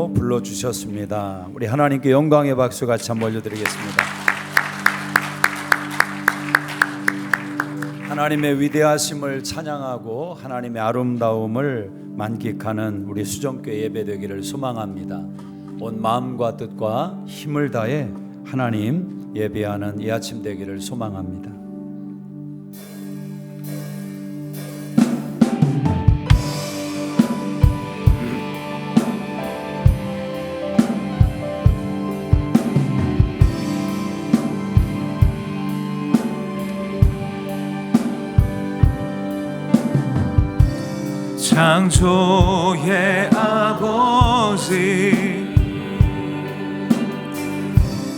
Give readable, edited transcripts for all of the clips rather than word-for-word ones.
이름으로 불러주셨습니다. 우리 하나님께 영광의 박수 같이 한번 올려드리겠습니다. 하나님의 위대하심을 찬양하고 하나님의 아름다움을 만끽하는 우리 수정교회 예배되기를 소망합니다. 온 마음과 뜻과 힘을 다해 하나님 예배하는 이 아침 되기를 소망합니다. 창조의 아버지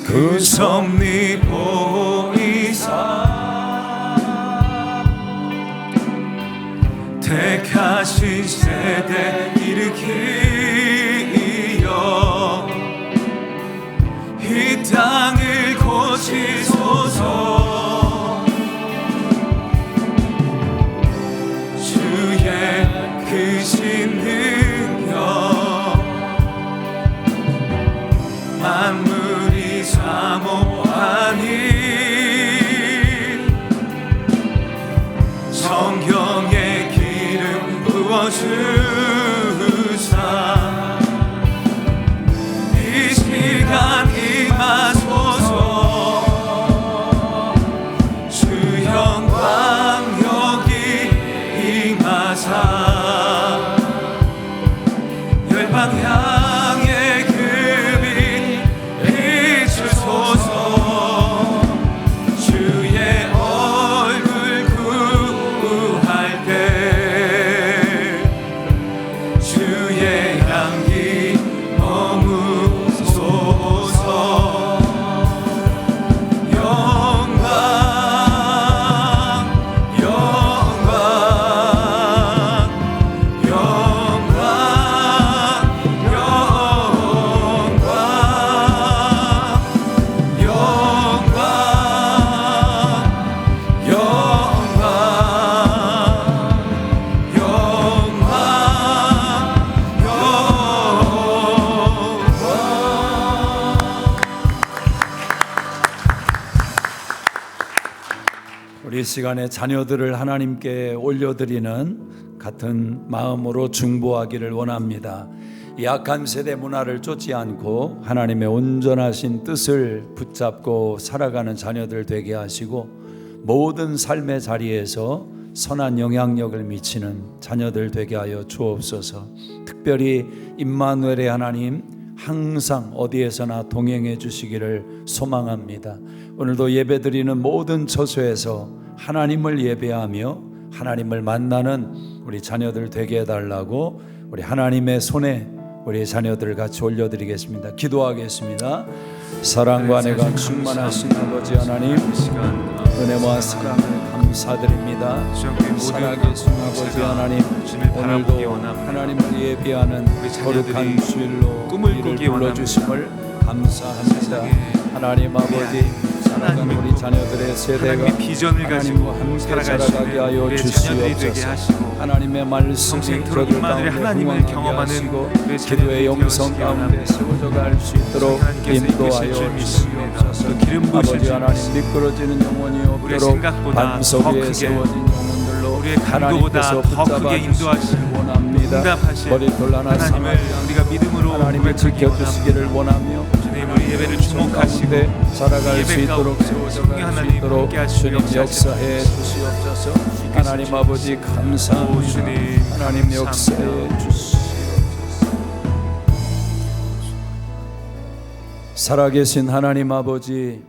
그 섭리 보이사 택하신 세대 일으키여 이 땅을 고치소서. 크신 능력 만물이 사모하니 성경의 기름 부어주사 이 시간 임하소서. 주 영광 여기 임하사 방향의 금이 비추소서. 주의 얼굴 구할 때 주의 향기 머무소서. 영광 영광 이 시간에 자녀들을 하나님께 올려드리는 같은 마음으로 중보하기를 원합니다. 이 악한 세대 문화를 쫓지 않고 하나님의 온전하신 뜻을 붙잡고 살아가는 자녀들 되게 하시고 모든 삶의 자리에서 선한 영향력을 미치는 자녀들 되게 하여 주옵소서. 특별히 임마누엘의 하나님 항상 어디에서나 동행해 주시기를 소망합니다. 오늘도 예배드리는 모든 처소에서 하나님을 예배하며 하나님을 만나는 우리 자녀들 되게 해달라고 우리 하나님의 손에 우리 자녀들 같이 올려드리겠습니다. 기도하겠습니다. 사랑과 은혜가 충만하신 아버지 하나님, 은혜와 사랑을 감사드립니다. 살아계신 아버지 하나님, 오늘도 하나님을 예배하는 거룩한 주일로 우리를 불러주심을 감사합니다. 하나님 아버지, 살아가는 우리 자녀들의 세대가 비전을 가지고 함께 살아가게 하여 주시옵소서. 하나님의 말씀이 그들 가운데 하나님을 경험하는 기도의 영성 가운데 세워져 갈 수 있도록 인도하여 주시옵소서. 아버지 하나님, 미끄러지는 영혼이 없도록 반석 위에 세워진 영혼들로 하나님께서 붙잡아 주시기를 원합니다. 머리털 하나 하나님을 우리가 믿음으로 하나님을 지켜주시기를 원하며 우리 예배를 주목하시고 살아갈 수 있도록 세워져 갈 수 있도록 주님 역사해 주시옵소서. 하나님 아버지 감사합니다. 하나님 역사해 주시옵소서. 살아계신 하나님 아버지,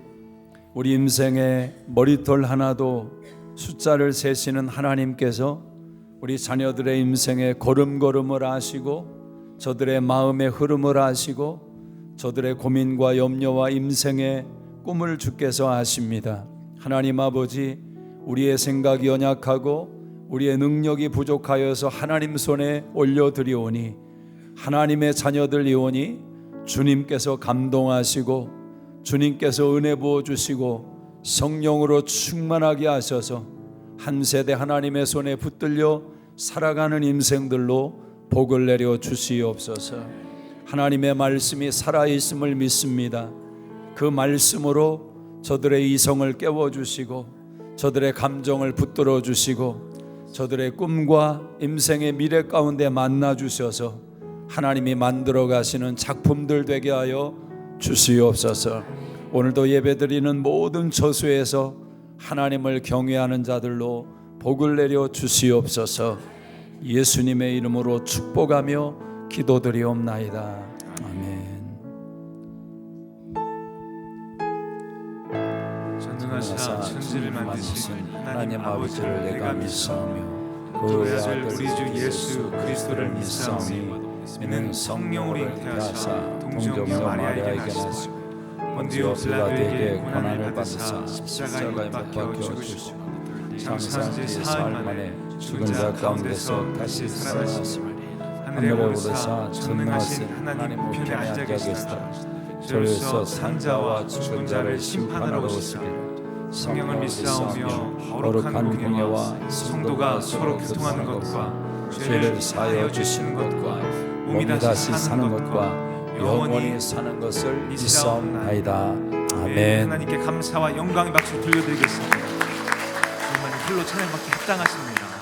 우리 인생의 머리털 하나도 숫자를 세시는 하나님께서 우리 자녀들의 인생의 걸음걸음을 아시고 저들의 마음의 흐름을 아시고 저들의 고민과 염려와 인생의 꿈을 주께서 아십니다. 하나님 아버지, 우리의 생각이 연약하고 우리의 능력이 부족하여서 하나님 손에 올려드리오니 하나님의 자녀들이오니 주님께서 감동하시고 주님께서 은혜 부어주시고 성령으로 충만하게 하셔서 한 세대 하나님의 손에 붙들려 살아가는 인생들로 복을 내려 주시옵소서. 하나님의 말씀이 살아있음을 믿습니다. 그 말씀으로 저들의 이성을 깨워주시고 저들의 감정을 붙들어 주시고 저들의 꿈과 인생의 미래 가운데 만나 주셔서 하나님이 만들어 가시는 작품들 되게 하여 주시옵소서. 오늘도 예배드리는 모든 처소에서 하나님을 경외하는 자들로 복을 내려 주시옵소서. 예수님의 이름으로 축복하며 기도드리옵나이다. 아멘. 전능하사 천지를 만드신 하나님 아버지를 내가 믿사오며 그의 아들 우리 주 예수 그리스도를 믿사오니 이는 성령으로 잉태하사 동정녀 마리아에게 나시고 본디오 빌라도에게 고난을 받으사 십자가에 못 박혀 죽으시고 장사한 지 사흘 만에 죽은 자 가운데서 다시 살아나시고 하늘에 오르사 전능하신 하나님 우편에 앉아 계시다가 저에서 산자와 죽은 자를 심판하러 오시리라. 성령을 믿사오며 거룩한 공예와 성도가 서로 교통하는 것과 죄를 사하여 주시는 것과 몸이 다시 사는 것과 영원히 사는 것을 믿사옵나이다. 아멘. 하나님께 감사와 영광의 박수 들려드리겠습니다. 주님만이 홀로 찬양받기 합당하십니다. 아멘.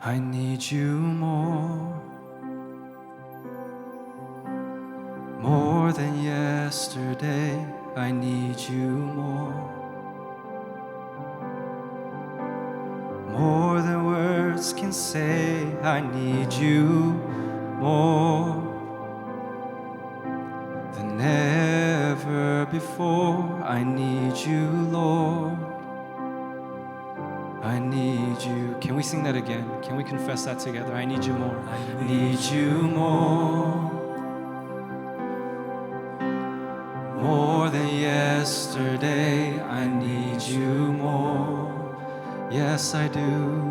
I need you more than yesterday. I need you more than words can say. I need you more than ever before. I need you, Lord. I need you. Can we sing that again? Can we confess that together? I need you more. I need you more than yesterday. I need you more. Yes, I do.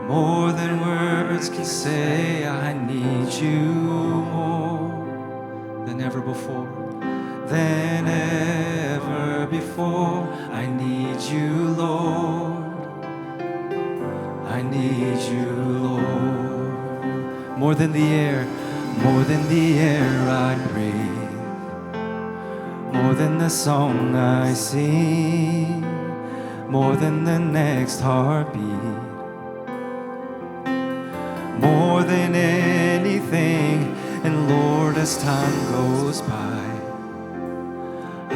More than words can say. I need you more than ever before. Than ever before. I need you, Lord. I need you, Lord. More than the air I breathe, more than the song I sing, more than the next heartbeat, more than anything. And Lord, as time goes by,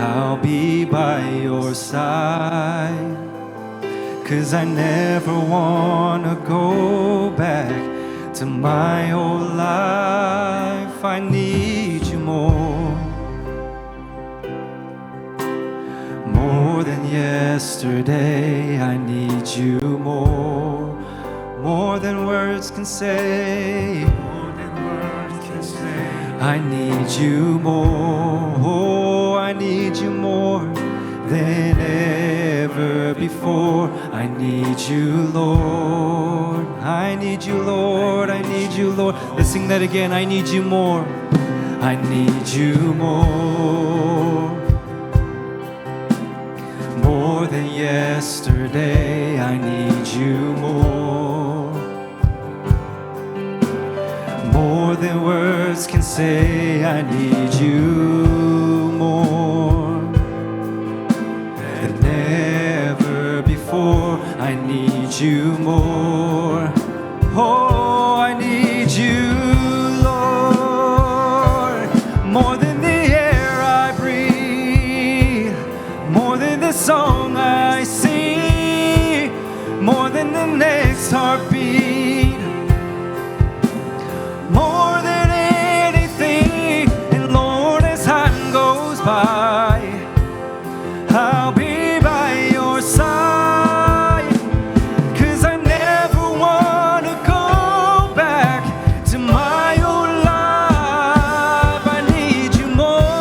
I'll be by your side. 'Cause I never wanna go back to my old life. I need you more than yesterday. I need you more than words can say. More than words can say. I need you more. I need you more than ever before. I need you, Lord. I need you, Lord. I need you, Lord. Let's sing that again. I need you more. I need you more than yesterday. I need you more than words can say. I need you more than ever before. I need you more. Oh, I need you, Lord, more than the air I breathe, more than the song I sing, more than the next heartbeat, more than anything. And Lord, as time goes by, I'll be by your side. 'Cause I never wanna go back to my old life. I need you more.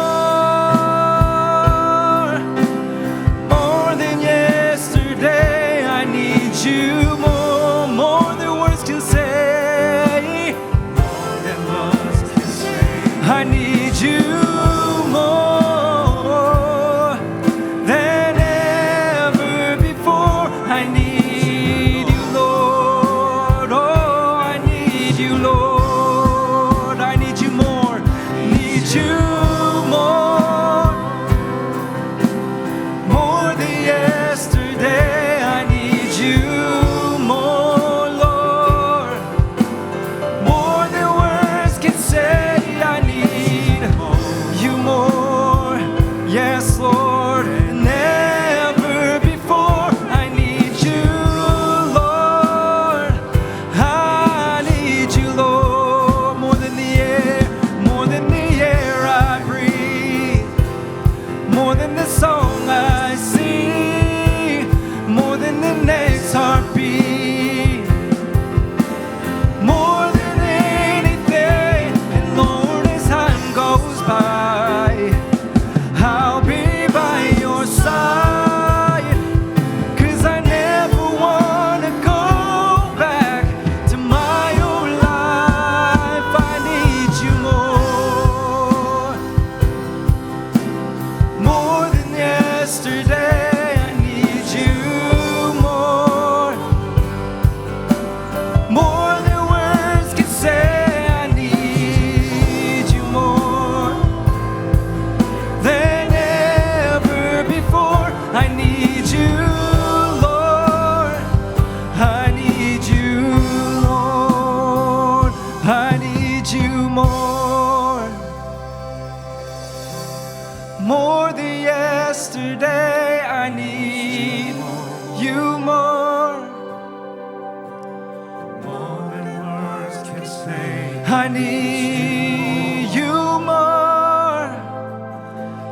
yesterday. I need you more, more than words can say. I need you more than ever before. I need you, Lord. I need you, Lord. I need you more, more than yesterday. I need you more, more than words can say. I need you more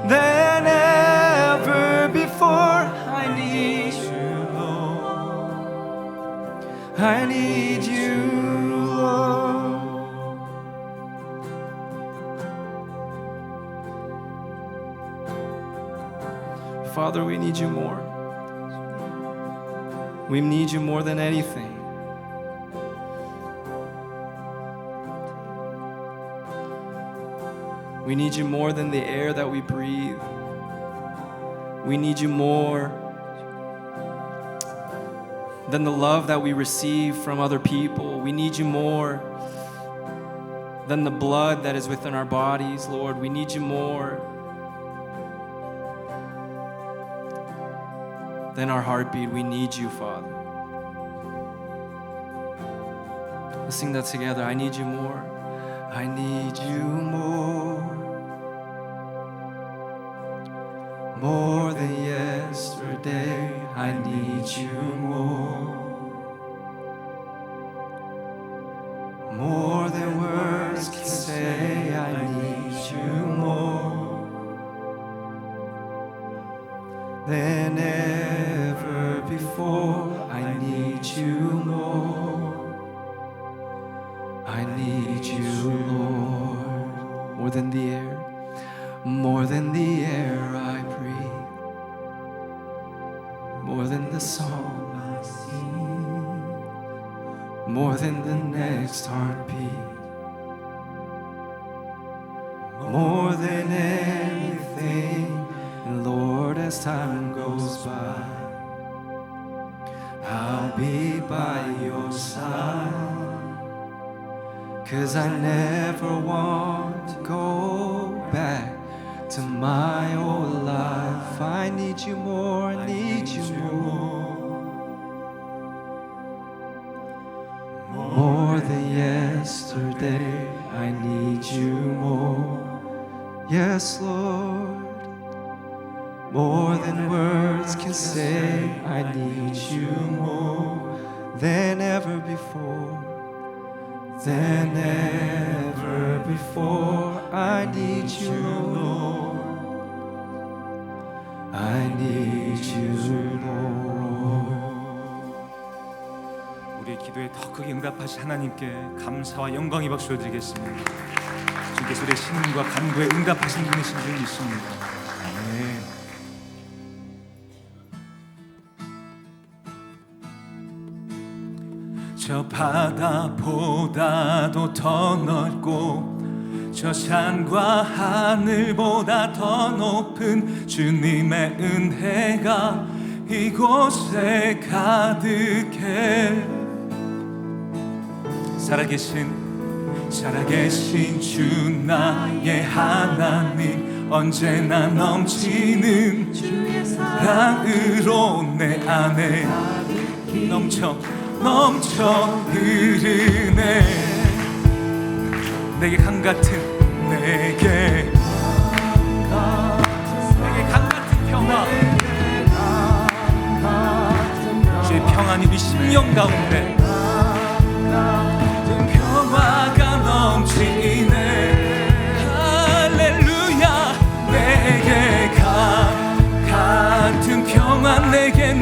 than ever before. I need you, Lord. I need you, Lord. Father, we need you more. We need you more than anything. We need you more than the air that we breathe. We need you more than the love that we receive from other people. We need you more than the blood that is within our bodies, Lord. We need you more than our heartbeat. We need you, Father. Let's sing that together. I need you more. I need you more, more than yesterday. I need you more than words can say. I need you more than ever before. I need you more. I need you, Lord, more than the air, more than the air I breathe, more than the song I sing, more than the next heartbeat, more than anything. And Lord, as time goes by, I'll be by your side. 'Cause I never want to go back to my old life. I need you more, I need you more than yesterday. I need you more, yes, Lord, more than words can say. I need you more than ever before. Than ever before. I need you, Lord. I need you, Lord. 우리의 기도에 더 크게 응답하신 하나님께 감사와 영광의 박수를 드리겠습니다. 주께서 우리의 신음과 간구에 응답하신 분이신 줄 믿습니다. 아멘. 저 바다보다도 더 넓고 저 산과 하늘보다 더 높은 주님의 은혜가 이곳에 가득해. 살아계신 주 나의 하나님, 언제나 넘치는 사랑으로 내 안에 넘쳐 흐르네. 내게 강 같은 평화, 주의 평안이 우리 심령 가운데 평화가 넘치네. 할렐루야. 내게 같은 평화, 내게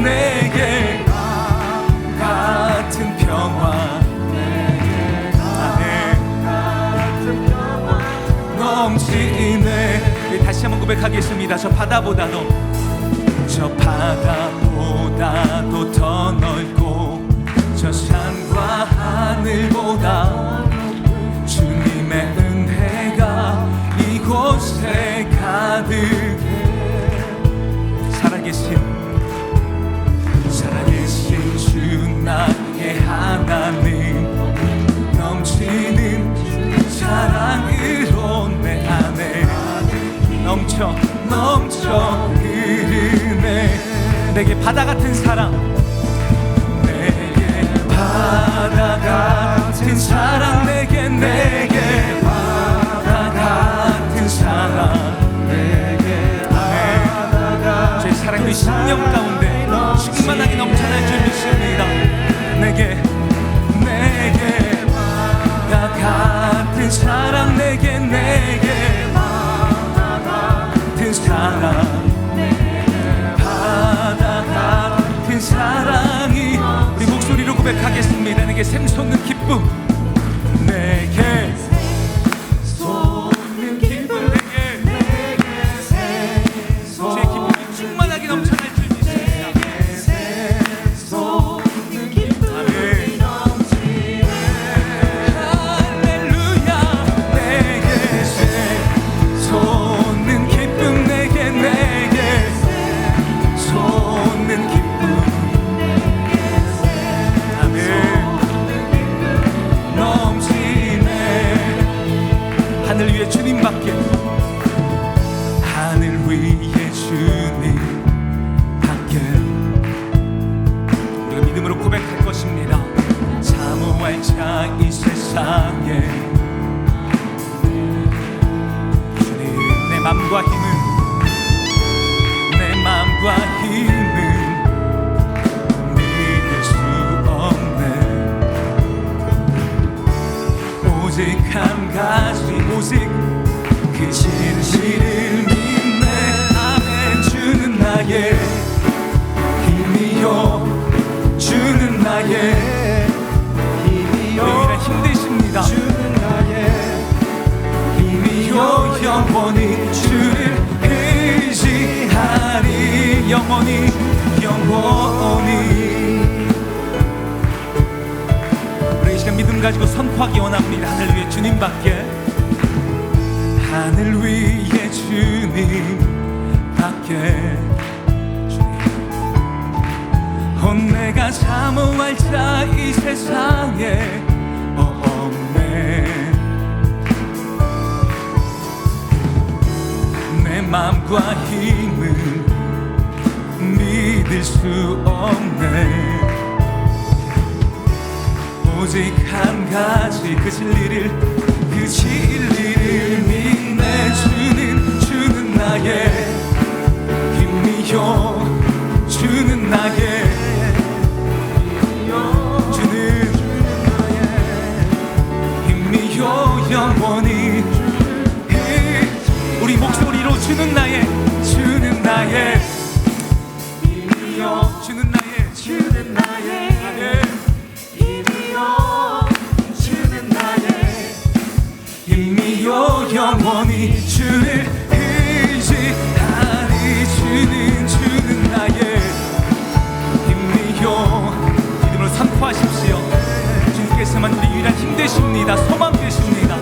같은 평화, 넘치네. 다시 한번 고백하겠습니다. 저 바다보다도 더 넓고 저 산과 하늘보다 주님의 은혜가 이곳에 가득해. 내게 바다 같은 사랑, 내게 바다 같은 사랑, 내게 바다 같은 사랑, 내게 바다 같은 제 사랑이 심령 가운데 충만하게 넘쳐날 줄 믿습니다. 내게 바다 같은 사랑, 내게 바다 같은 사랑, 바다 같은 사랑이, 우리 목소리로 고백하겠습니다. 내게 샘솟는 기쁨, 내게 솟는 기쁨, 제 기쁨이 충만하게 넘쳐날 줄 믿습니다. 솟는 기쁨이 넘치네. 할렐루야. 내게 솟는 기쁨, 내게 솟는 기쁨, 아멘. 넘치네. 하늘 위에 주님밖에, 하늘 위에 주님밖에 우리가 믿음으로 고백할 것입니다. 사모할 자 이 세상에 주님, 내 맘과 힘은 믿을 수 없네. 오직 한 가지, 오직 그 진실을 믿네. 아멘. 주는 나의 힘이요, 주는 나의 힘이요, 너희라 힘드십니다. 주는 나의 힘이요, 영원히 주를 의지하리, 영원히 우리 이 시간 믿음 가지고 선포하기 원합니다. 하늘 위에 주님밖에, 하늘 위에 주님밖에, 내가 사모할 자 이 세상에 없네. 내 맘과 힘은 믿을 수 없네. 오직 한 가지, 그 진리를 믿네. 주는 나의 힘이요, 주는 나의 영원히. 우리 목소리로 주는 나의 힘이요, 주는 나의 힘이요, 주는 나의 힘이요, 영원히 주를 의지하리. 주는 나의 힘이요. 믿음으로 선포하십시오. 주님께서만 우리 유일한 힘 되십니다. 소망 되십니다.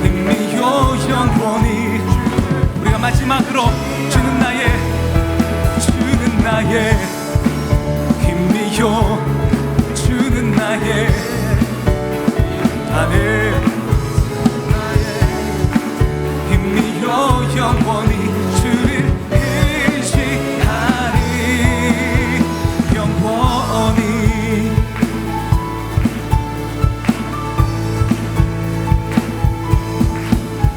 힘이요, 영원히. 우리가 마지막으로 주는 나의 힘이요, 주는 나의 아멘. 힘이요, 영원히 주를 의지하리, 영원히.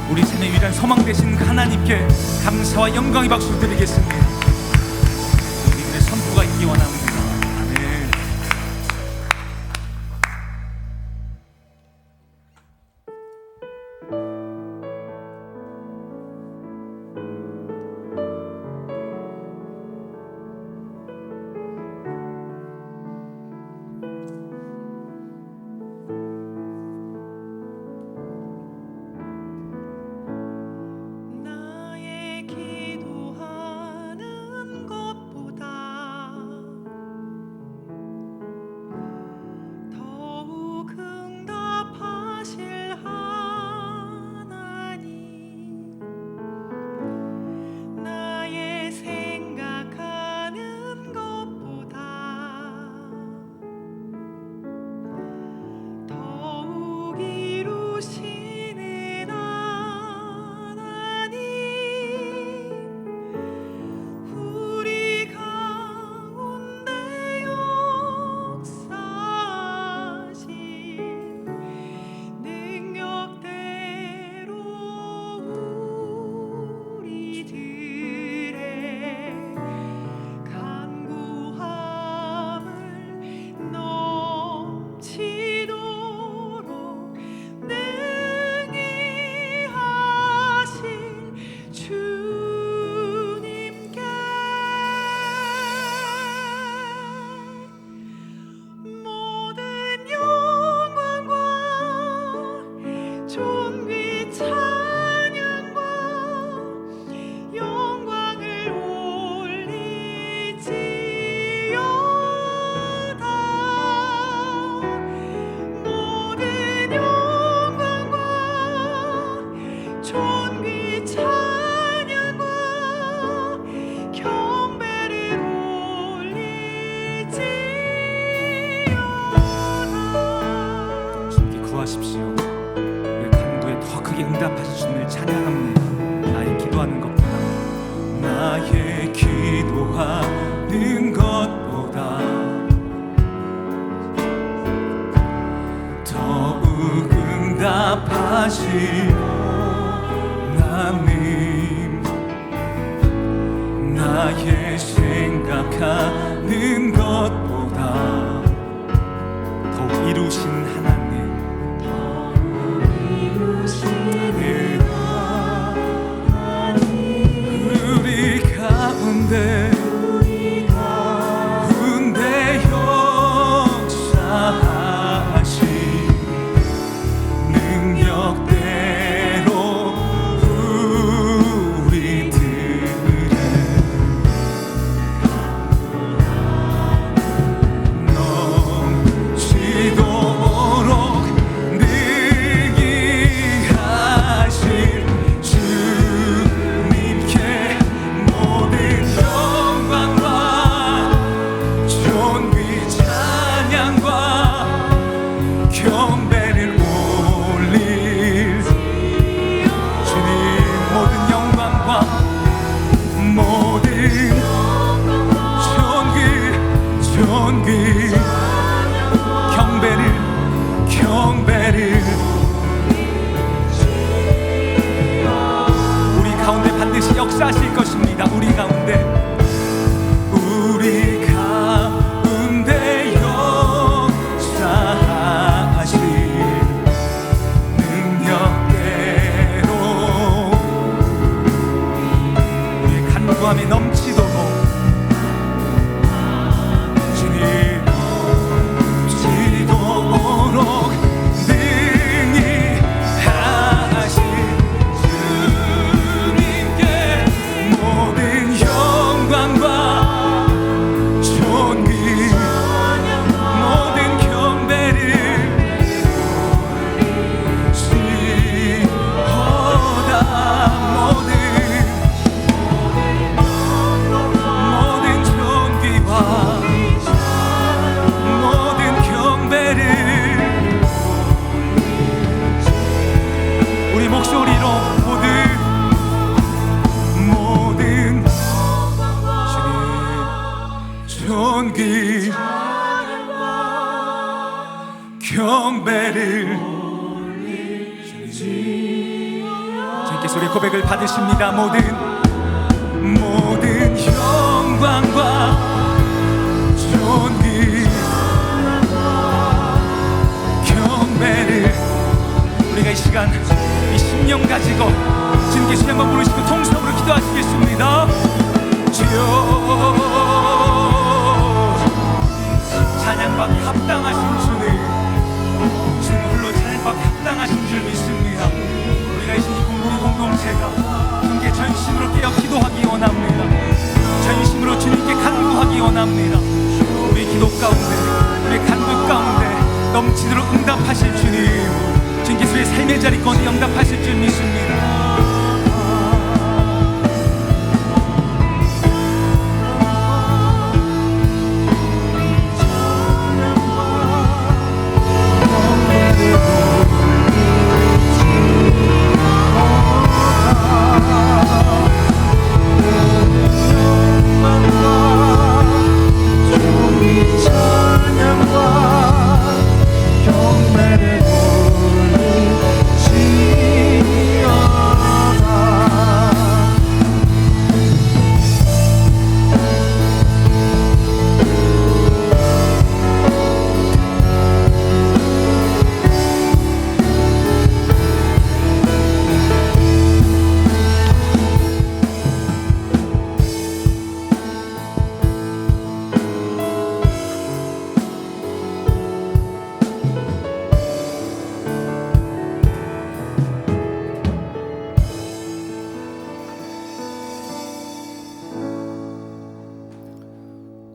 우리 삶의 유일한 소망 되신 하나님께 감사와 영광의 박수 드리겠습니다. 우리들의 선포가 있기 원합니다. 아멘. 나의 기도하는 것보다 하나님, 나의 생각하는 것보다 더욱 이루신 하나님, 우리 가운데 역사하신 능력대로 우리들을 넘치도록 능히 하실 주님께 모든 영광과 존귀 찬양과 경배를 올릴 주님, 모든 영광과 모든 존귀 경배를 우리 가운데 반드시 역사하실 것입니다. 우리 가운데 역사하실 능력대로 우리의 간구함이 넘치도록 주님, 넘치도록 능히 하실 주님께 모든 영광과 존귀 모든 경배를 시호다. 모든 존귀와 모든 경배를 우리 목소리로 모든 존귀 경배를 주님께 소리 고백을 받으십니다. 모든 영광과 존귀 경배를 우리가 이 시간 이 심령 가지고 주님께 주님 한번 부르시고 통성으로 기도하시겠습니다. 주여, 찬양받기 합당하신 주님 홀로 찬양받기 합당하신 줄 믿습니다. 우리가 이 공동체가 주님께 전심으로 깨어 기도하기 원합니다. 전심으로 주님께 간구하기 원합니다. 우리 기도 가운데 우리 간구 가운데 넘치도록 응답하실 주님, 주님께 우리의 삶의 자리권에 응답하실 줄 믿습니다.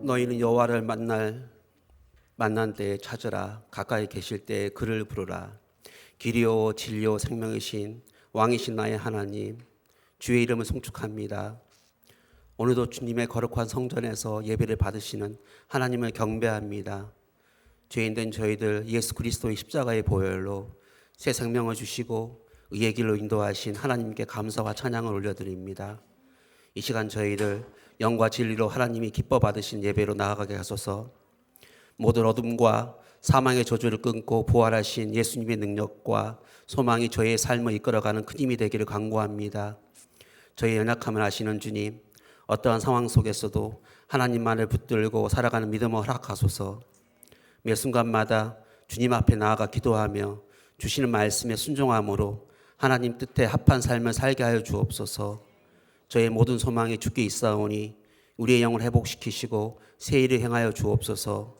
너희는 여호와를 만난 때에 찾으라. 가까이 계실 때에 그를 부르라. 길이요 진리요 생명이신 왕이신 나의 하나님, 주의 이름을 송축합니다. 오늘도 주님의 거룩한 성전에서 예배를 받으시는 하나님을 경배합니다. 죄인된 저희들 예수 그리스도의 십자가의 보혈로 새 생명을 주시고 의의 길로 인도하신 하나님께 감사와 찬양을 올려드립니다. 이 시간 저희들 영과 진리로 하나님이 기뻐 받으신 예배로 나아가게 하소서. 모든 어둠과 사망의 저주를 끊고 부활하신 예수님의 능력과 소망이 저의 삶을 이끌어가는 큰 힘이 되기를 간구합니다. 저의 연약함을 아시는 주님, 어떠한 상황 속에서도 하나님만을 붙들고 살아가는 믿음을 허락하소서. 매 순간마다 주님 앞에 나아가 기도하며 주시는 말씀에 순종함으로 하나님 뜻에 합한 삶을 살게 하여 주옵소서. 저의 모든 소망이 주께 있사오니 우리의 영을 회복시키시고 새 일을 행하여 주옵소서.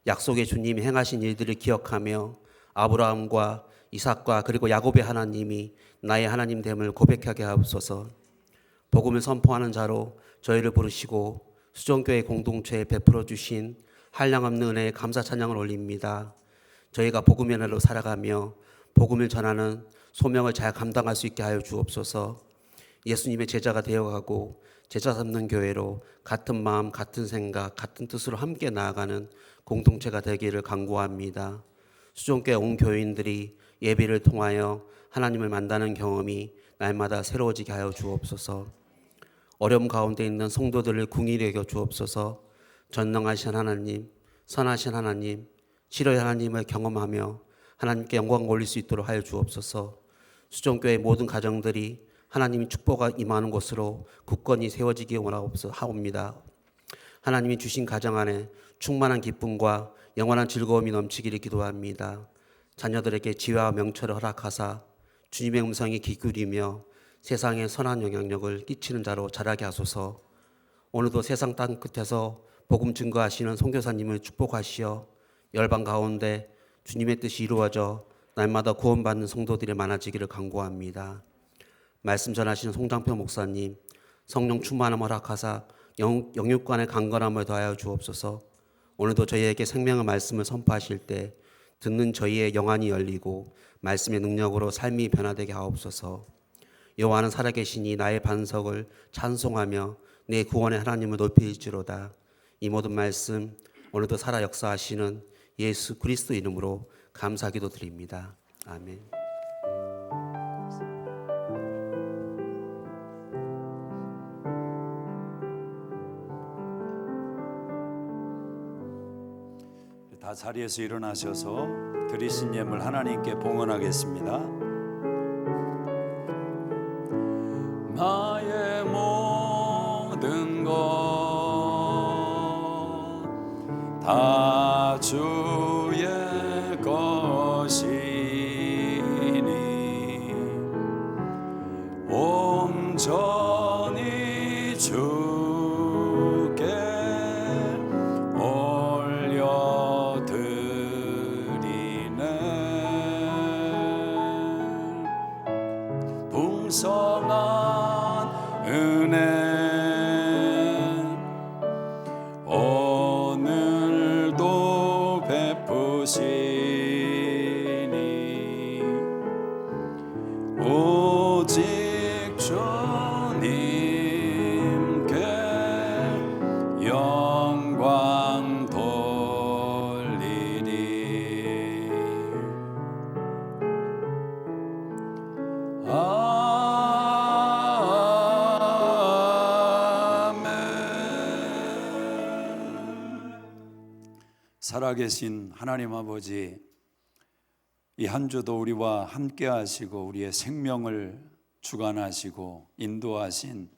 약속의 주님이 행하신 일들을 기억하며 아브라함과 이삭과 그리고 야곱의 하나님이 나의 하나님됨을 고백하게 하옵소서. 복음을 선포하는 자로 저희를 부르시고 수종교회 공동체에 베풀어 주신 한량없는 은혜에 감사 찬양을 올립니다. 저희가 복음의 은혜로 살아가며 복음을 전하는 소명을 잘 감당할 수 있게 하여 주옵소서. 예수님의 제자가 되어가고 제자 삼는 교회로 같은 마음, 같은 생각, 같은 뜻으로 함께 나아가는 공동체가 되기를 간구합니다. 수종교회 온 교인들이 예배를 통하여 하나님을 만나는 경험이 날마다 새로워지게 하여 주옵소서. 어려움 가운데 있는 성도들을 궁히 여겨 주옵소서. 전능하신 하나님, 선하신 하나님, 치료의 하나님을 경험하며 하나님께 영광 올릴 수 있도록 하여 주옵소서. 수종교회 모든 가정들이 하나님의 축복이 임하는 곳으로 굳건히 세워지기 원하옵니다. 하나님이 주신 가정 안에 충만한 기쁨과 영원한 즐거움이 넘치기를 기도합니다. 자녀들에게 지혜와 명철을 허락하사 주님의 음성에 귀 기울이며 세상에 선한 영향력을 끼치는 자로 자라게 하소서. 오늘도 세상 땅 끝에서 복음 증거하시는 선교사님을 축복하시어 열방 가운데 주님의 뜻이 이루어져 날마다 구원받는 성도들이 많아지기를 간구합니다. 말씀 전하시는 송장표 목사님, 성령 충만함을 허락하사 영육간의 강건함을 더하여 주옵소서. 오늘도 저희에게 생명의 말씀을 선포하실 때 듣는 저희의 영안이 열리고 말씀의 능력으로 삶이 변화되게 하옵소서. 여호와는 살아계시니 나의 반석을 찬송하며 내 구원의 하나님을 높일지로다. 이 모든 말씀 오늘도 살아 역사하시는 예수 그리스도 이름으로 감사기도 드립니다. 아멘. 다 자리에서 일어나셔서 드리신 예물 하나님께 봉헌하겠습니다. 나의 모든 것 다 주의 것이니 온전히 주께 올려드리네. 풍성한 은혜 오늘도 베푸시니 오직 주님께 영광 돌리리. 살아계신 하나님 아버지, 이 한 주도 우리와 함께 하시고 우리의 생명을 주관하시고 인도하신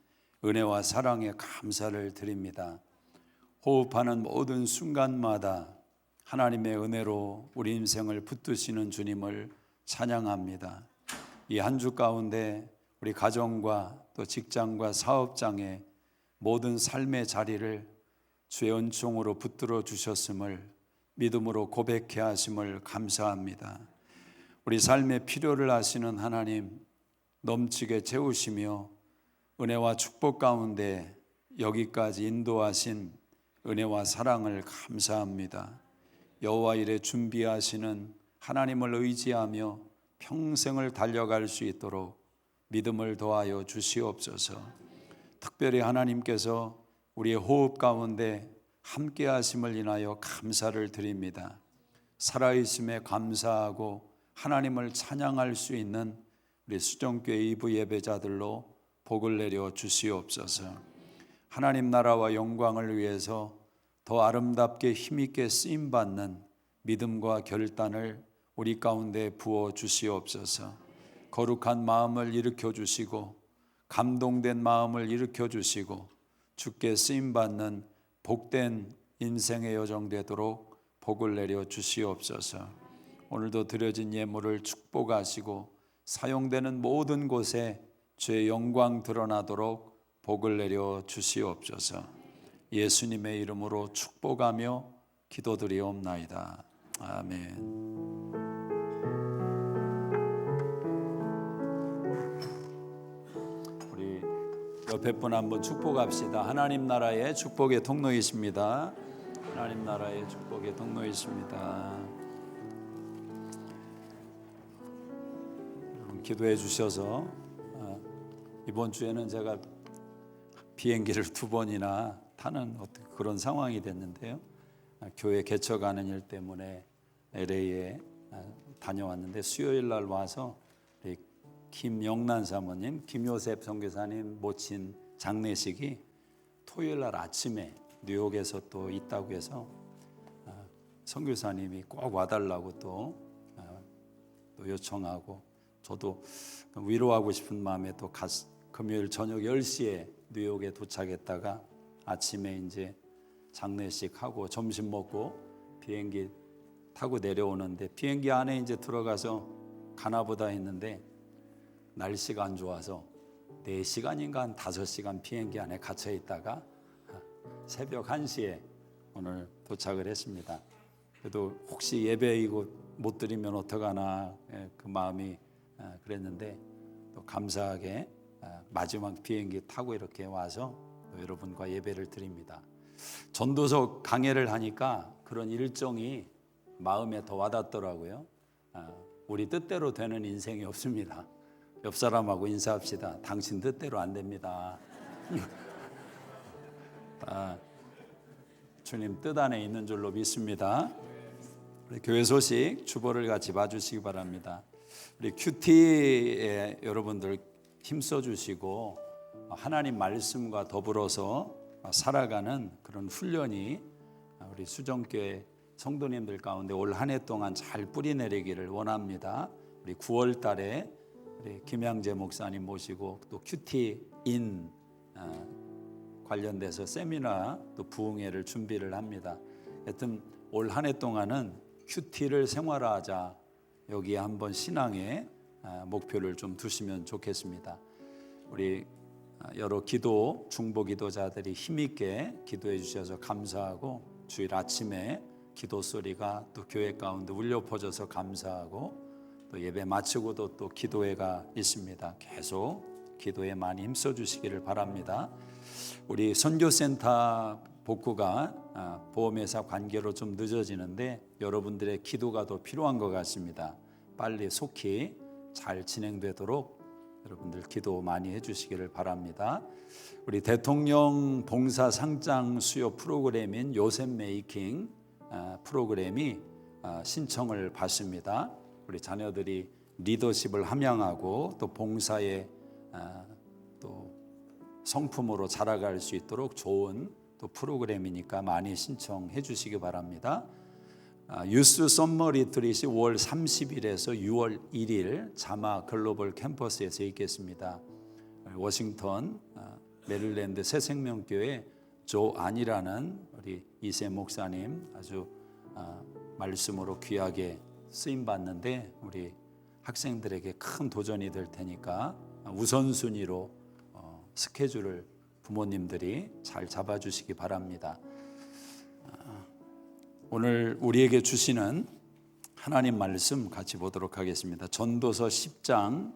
은혜와 사랑에 감사를 드립니다. 호흡하는 모든 순간마다 하나님의 은혜로 우리 인생을 붙드시는 주님을 찬양합니다. 이 한 주 가운데 우리 가정과 또 직장과 사업장의 모든 삶의 자리를 주의 은총으로 붙들어 주셨음을 믿음으로 고백해 하심을 감사합니다. 우리 삶의 필요를 아시는 하나님, 넘치게 채우시며 은혜와 축복 가운데 여기까지 인도하신 은혜와 사랑을 감사합니다. 여호와 일에 준비하시는 하나님을 의지하며 평생을 달려갈 수 있도록 믿음을 더하여 주시옵소서. 특별히 하나님께서 우리의 호흡 가운데 함께 하심을 인하여 감사를 드립니다. 살아있음에 감사하고 하나님을 찬양할 수 있는 우리 수정교회 이부 예배자들로 복을 내려 주시옵소서. 하나님 나라와 영광을 위해서 더 아름답게 힘있게 쓰임받는 믿음과 결단을 우리 가운데 부어 주시옵소서. 거룩한 마음을 일으켜 주시고 감동된 마음을 일으켜 주시고 주께 쓰임받는 복된 인생의 여정 되도록 복을 내려 주시옵소서. 오늘도 드려진 예물을 축복하시고 사용되는 모든 곳에 주의 영광 드러나도록 복을 내려 주시옵소서. 예수님의 이름으로 축복하며 기도드리옵나이다. 아멘. 우리 옆에 분 한번 축복합시다. 하나님 나라의 축복의 통로이십니다. 하나님 나라의 축복의 통로이십니다. 기도해 주셔서 이번 주에는 제가 비행기를 2번이나 타는 그런 상황이 됐는데요. 교회 개척하는 일 때문에 LA에 다녀왔는데 수요일 날 와서 김영란 사모님, 김요셉 선교사님 모친 장례식이 토요일 날 아침에 뉴욕에서 또 있다고 해서 선교사님이 꼭 와달라고 또 요청하고 저도 위로하고 싶은 마음에 또 금요일 저녁 10시에 뉴욕에 도착했다가 아침에 이제 장례식 하고 점심 먹고 비행기 타고 내려오는데 비행기 안에 이제 들어가서 가나보다 했는데 날씨가 안 좋아서 4시간인가 한 5시간 비행기 안에 갇혀 있다가 새벽 1시에 오늘 도착을 했습니다. 그래도 혹시 예배 이거 못 드리면 어떡하나 그 마음이 그랬는데 또 감사하게 마지막 비행기 타고 이렇게 와서 여러분과 예배를 드립니다. 전도서 강해를 하니까 그런 일정이 마음에 더 와닿더라고요. 우리 뜻대로 되는 인생이 없습니다. 옆 사람하고 인사합시다. 당신 뜻대로 안 됩니다. 주님 뜻 안에 있는 줄로 믿습니다. 우리 교회 소식 주보를 같이 봐주시기 바랍니다. 우리 큐티에 여러분들 힘써 주시고 하나님 말씀과 더불어서 살아가는 그런 훈련이 우리 수정교회 성도님들 가운데 올 한 해 동안 잘 뿌리내리기를 원합니다. 우리 9월 달에 우리 김양재 목사님 모시고 또 큐티인 관련돼서 세미나 또 부흥회를 준비를 합니다. 하여튼 올 한 해 동안은 큐티를 생활화하자. 여기에 한번 신앙의 목표를 좀 두시면 좋겠습니다. 우리 여러 기도 중보 기도자들이 힘있게 기도해 주셔서 감사하고 주일 아침에 기도 소리가 또 교회 가운데 울려 퍼져서 감사하고 또 예배 마치고도 또 기도회가 있습니다. 계속 기도에 많이 힘써 주시기를 바랍니다. 우리 선교센터 복구가 보험회사 관계로 좀 늦어지는데 여러분들의 기도가 더 필요한 것 같습니다. 빨리 속히 잘 진행되도록 여러분들 기도 많이 해주시기를 바랍니다. 우리 대통령 봉사 상장 수요 프로그램인 요셉 메이킹 프로그램이 신청을 받습니다. 우리 자녀들이 리더십을 함양하고 또 봉사의 또 성품으로 자라갈 수 있도록 좋은 또 프로그램이니까 많이 신청해 주시기 바랍니다. 유스 썸머 리트릿이 5월 30일에서 6월 1일 자마 글로벌 캠퍼스에서 있겠습니다. 워싱턴 메릴랜드 새생명교회 조 안이라는 우리 이세 목사님 아주 말씀으로 귀하게 쓰임 받는데 우리 학생들에게 큰 도전이 될 테니까 우선순위로 스케줄을 부모님들이 잘 잡아주시기 바랍니다. 오늘 우리에게 주시는 하나님 말씀 같이 보도록 하겠습니다. 전도서 10장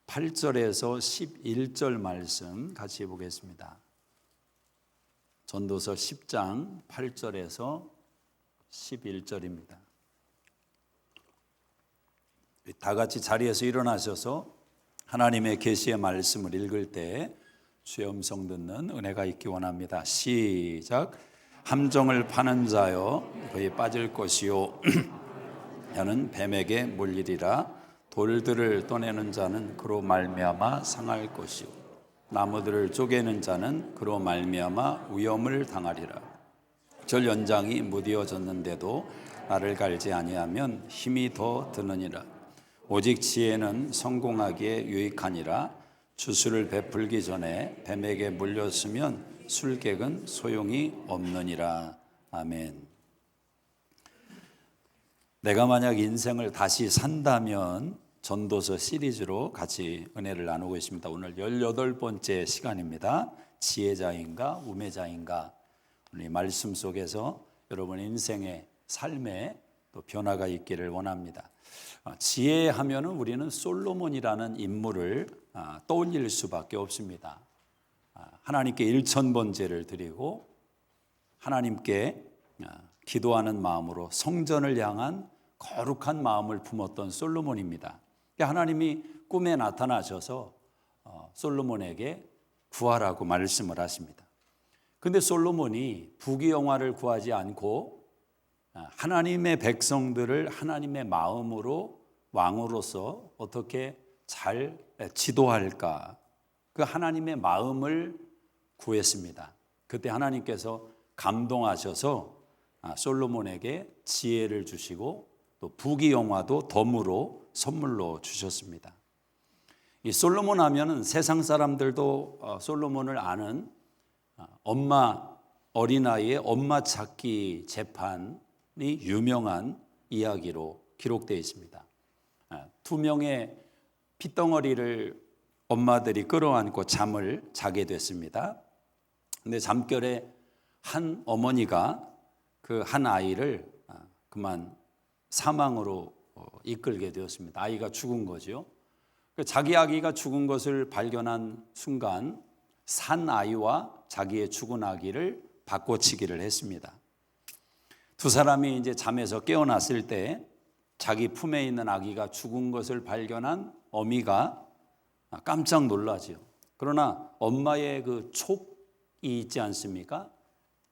8절에서 11절 말씀 같이 보겠습니다. 전도서 10장 8절에서 11절입니다. 다 같이 자리에서 일어나셔서 하나님의 계시의 말씀을 읽을 때 주의 음성 듣는 은혜가 있기 원합니다. 시작. 함정을 파는 자여 그에 빠질 것이요 야는 뱀에게 물리리라. 돌들을 떠내는 자는 그로 말미암아 상할 것이요 나무들을 쪼개는 자는 그로 말미암아 위험을 당하리라. 절 연장이 무디어졌는데도 나를 갈지 아니하면 힘이 더 드느니라. 오직 지혜는 성공하기에 유익하니라. 주술을 베풀기 전에 뱀에게 물렸으면 술객은 소용이 없느니라. 아멘. 내가 만약 인생을 다시 산다면 전도서 시리즈로 같이 은혜를 나누고 있습니다. 오늘 18번째 시간입니다. 지혜자인가 우매자인가. 오늘 말씀 속에서 여러분 인생의 삶에 또 변화가 있기를 원합니다. 지혜하면은 우리는 솔로몬이라는 인물을 떠올릴 수밖에 없습니다. 하나님께 일천번제를 드리고 하나님께 기도하는 마음으로 성전을 향한 거룩한 마음을 품었던 솔로몬입니다. 하나님이 꿈에 나타나셔서 솔로몬에게 구하라고 말씀을 하십니다. 그런데 솔로몬이 부귀영화를 구하지 않고 하나님의 백성들을 하나님의 마음으로 왕으로서 어떻게 잘 지도할까, 그 하나님의 마음을 구했습니다. 그때 하나님께서 감동하셔서 솔로몬에게 지혜를 주시고 또 부귀영화도 덤으로 선물로 주셨습니다. 이 솔로몬 하면은 세상 사람들도 솔로몬을 아는 엄마 어린아이의 엄마 찾기 재판이 유명한 이야기로 기록되어 있습니다. 2명의 핏덩어리를 엄마들이 끌어안고 잠을 자게 됐습니다. 근데 잠결에 한 어머니가 그 한 아이를 그만 사망으로 이끌게 되었습니다. 아이가 죽은 거죠. 자기 아기가 죽은 것을 발견한 순간 산 아이와 자기의 죽은 아기를 바꿔치기를 했습니다. 두 사람이 이제 잠에서 깨어났을 때 자기 품에 있는 아기가 죽은 것을 발견한 어미가 깜짝 놀라지요. 그러나 엄마의 그 촉이 있지 않습니까?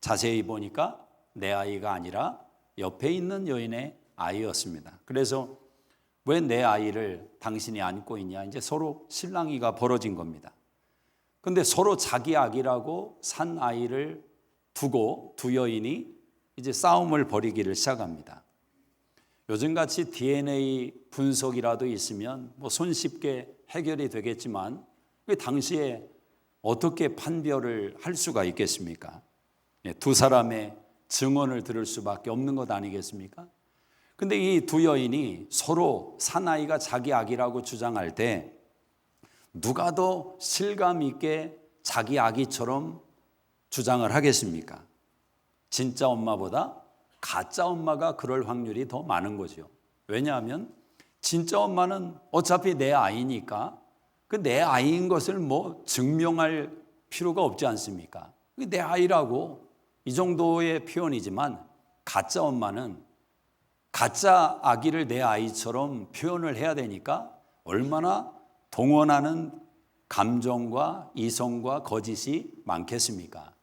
자세히 보니까 내 아이가 아니라 옆에 있는 여인의 아이였습니다. 그래서 왜 내 아이를 당신이 안고 있냐, 이제 서로 실랑이가 벌어진 겁니다. 근데 서로 자기 아기라고 산 아이를 두고 두 여인이 이제 싸움을 벌이기를 시작합니다. 요즘같이 DNA 분석이라도 있으면 뭐 손쉽게 해결이 되겠지만 그 당시에 어떻게 판별을 할 수가 있겠습니까? 두 사람의 증언을 들을 수밖에 없는 것 아니겠습니까? 근데 이 두 여인이 서로 사나이가 자기 아기라고 주장할 때 누가 더 실감 있게 자기 아기처럼 주장을 하겠습니까? 진짜 엄마보다 가짜 엄마가 그럴 확률이 더 많은 거죠. 왜냐하면 진짜 엄마는 어차피 내 아이니까 그 내 아이인 것을 뭐 증명할 필요가 없지 않습니까? 내 아이라고 이 정도의 표현이지만 가짜 엄마는 가짜 아기를 내 아이처럼 표현을 해야 되니까 얼마나 동원하는 감정과 이성과 거짓이 많겠습니까?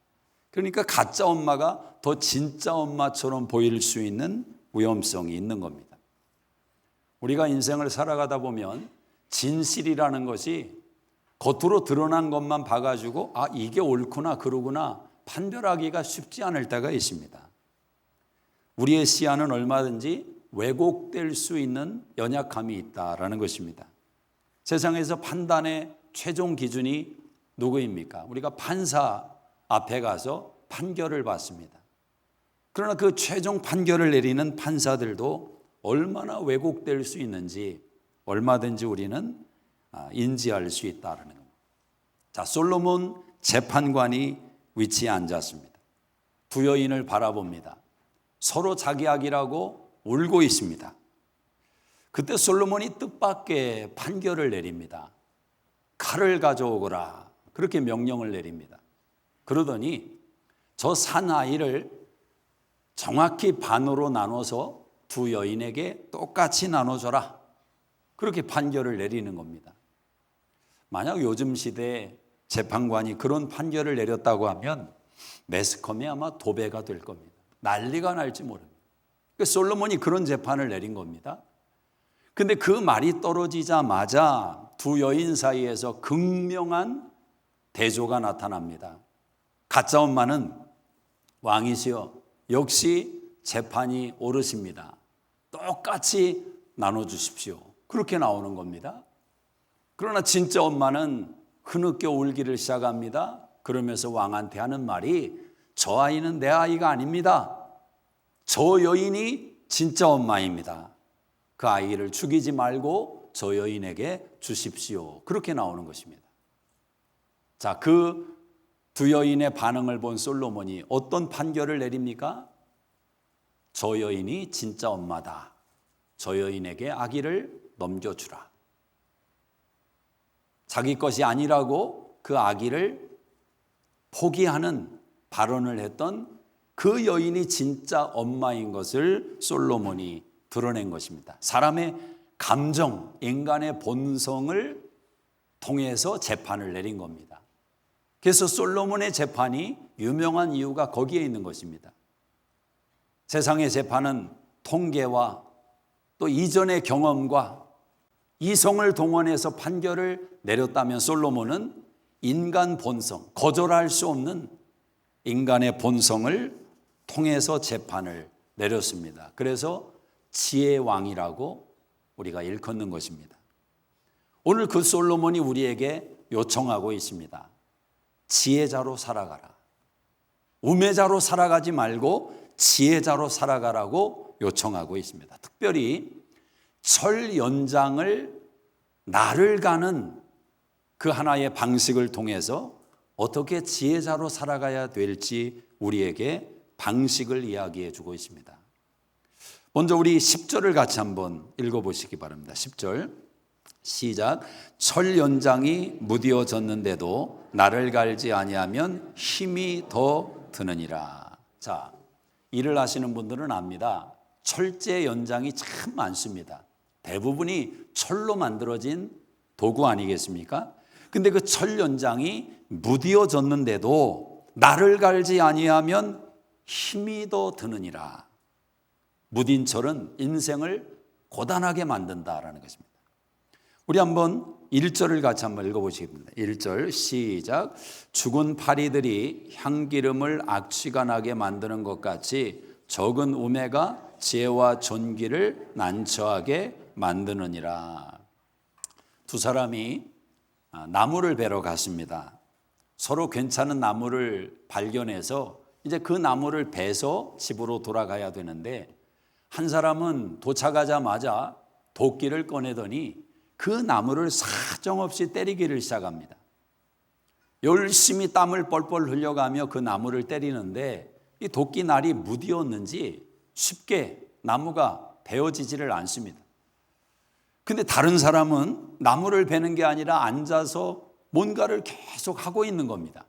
그러니까 가짜 엄마가 더 진짜 엄마처럼 보일 수 있는 위험성이 있는 겁니다. 우리가 인생을 살아가다 보면 진실이라는 것이 겉으로 드러난 것만 봐가지고 이게 옳구나 그러구나 판별하기가 쉽지 않을 때가 있습니다. 우리의 시야는 얼마든지 왜곡될 수 있는 연약함이 있다라는 것입니다. 세상에서 판단의 최종 기준이 누구입니까? 우리가 판사 앞에 가서 판결을 받습니다. 그러나 그 최종 판결을 내리는 판사들도 얼마나 왜곡될 수 있는지 얼마든지 우리는 인지할 수 있다는 겁니다. 자, 솔로몬 재판관이 위치에 앉았습니다. 두 여인을 바라봅니다. 서로 자기 아기라고 울고 있습니다. 그때 솔로몬이 뜻밖의 판결을 내립니다. 칼을 가져오거라, 그렇게 명령을 내립니다. 그러더니 저 산 아이를 정확히 반으로 나눠서 두 여인에게 똑같이 나눠줘라, 그렇게 판결을 내리는 겁니다. 만약 요즘 시대에 재판관이 그런 판결을 내렸다고 하면 매스컴이 아마 도배가 될 겁니다. 난리가 날지 모릅니다. 솔로몬이 그런 재판을 내린 겁니다. 근데 그 말이 떨어지자마자 두 여인 사이에서 극명한 대조가 나타납니다. 가짜 엄마는 왕이시여, 역시 재판이 오르십니다. 똑같이 나눠주십시오. 그렇게 나오는 겁니다. 그러나 진짜 엄마는 흐느껴 울기를 시작합니다. 그러면서 왕한테 하는 말이 저 아이는 내 아이가 아닙니다. 저 여인이 진짜 엄마입니다. 그 아이를 죽이지 말고 저 여인에게 주십시오. 그렇게 나오는 것입니다. 자, 그 두 여인의 반응을 본 솔로몬이 어떤 판결을 내립니까? 저 여인이 진짜 엄마다. 저 여인에게 아기를 넘겨주라. 자기 것이 아니라고 그 아기를 포기하는 발언을 했던 그 여인이 진짜 엄마인 것을 솔로몬이 드러낸 것입니다. 사람의 감정, 인간의 본성을 통해서 재판을 내린 겁니다. 그래서 솔로몬의 재판이 유명한 이유가 거기에 있는 것입니다. 세상의 재판은 통계와 또 이전의 경험과 이성을 동원해서 판결을 내렸다면 솔로몬은 인간 본성, 거절할 수 없는 인간의 본성을 통해서 재판을 내렸습니다. 그래서 지혜의 왕이라고 우리가 일컫는 것입니다. 오늘 그 솔로몬이 우리에게 요청하고 있습니다. 지혜자로 살아가라. 우매자로 살아가지 말고 지혜자로 살아가라고 요청하고 있습니다. 특별히 철 연장을 날을 가는 그 하나의 방식을 통해서 어떻게 지혜자로 살아가야 될지 우리에게 방식을 이야기해 주고 있습니다. 먼저 우리 10절을 같이 한번 읽어보시기 바랍니다. 10절 시작. 철 연장이 무디어졌는데도 나를 갈지 아니하면 힘이 더 드느니라. 자, 일을 하시는 분들은 압니다. 철제 연장이 참 많습니다. 대부분이 철로 만들어진 도구 아니겠습니까? 근데 그 철 연장이 무디어졌는데도 나를 갈지 아니하면 힘이 더 드느니라. 무딘 철은 인생을 고단하게 만든다라는 것입니다. 우리 한번 1절을 같이 한번 읽어보시겠습니다. 1절 시작. 죽은 파리들이 향기름을 악취가 나게 만드는 것 같이 적은 우매가 지혜와 존귀를 난처하게 만드느니라. 두 사람이 나무를 베러 갔습니다. 서로 괜찮은 나무를 발견해서 이제 그 나무를 베서 집으로 돌아가야 되는데 한 사람은 도착하자마자 도끼를 꺼내더니 그 나무를 사정없이 때리기를 시작합니다. 열심히 땀을 뻘뻘 흘려가며 그 나무를 때리는데 이 도끼 날이 무디었는지 쉽게 나무가 베어지지를 않습니다. 근데 다른 사람은 나무를 베는 게 아니라 앉아서 뭔가를 계속 하고 있는 겁니다.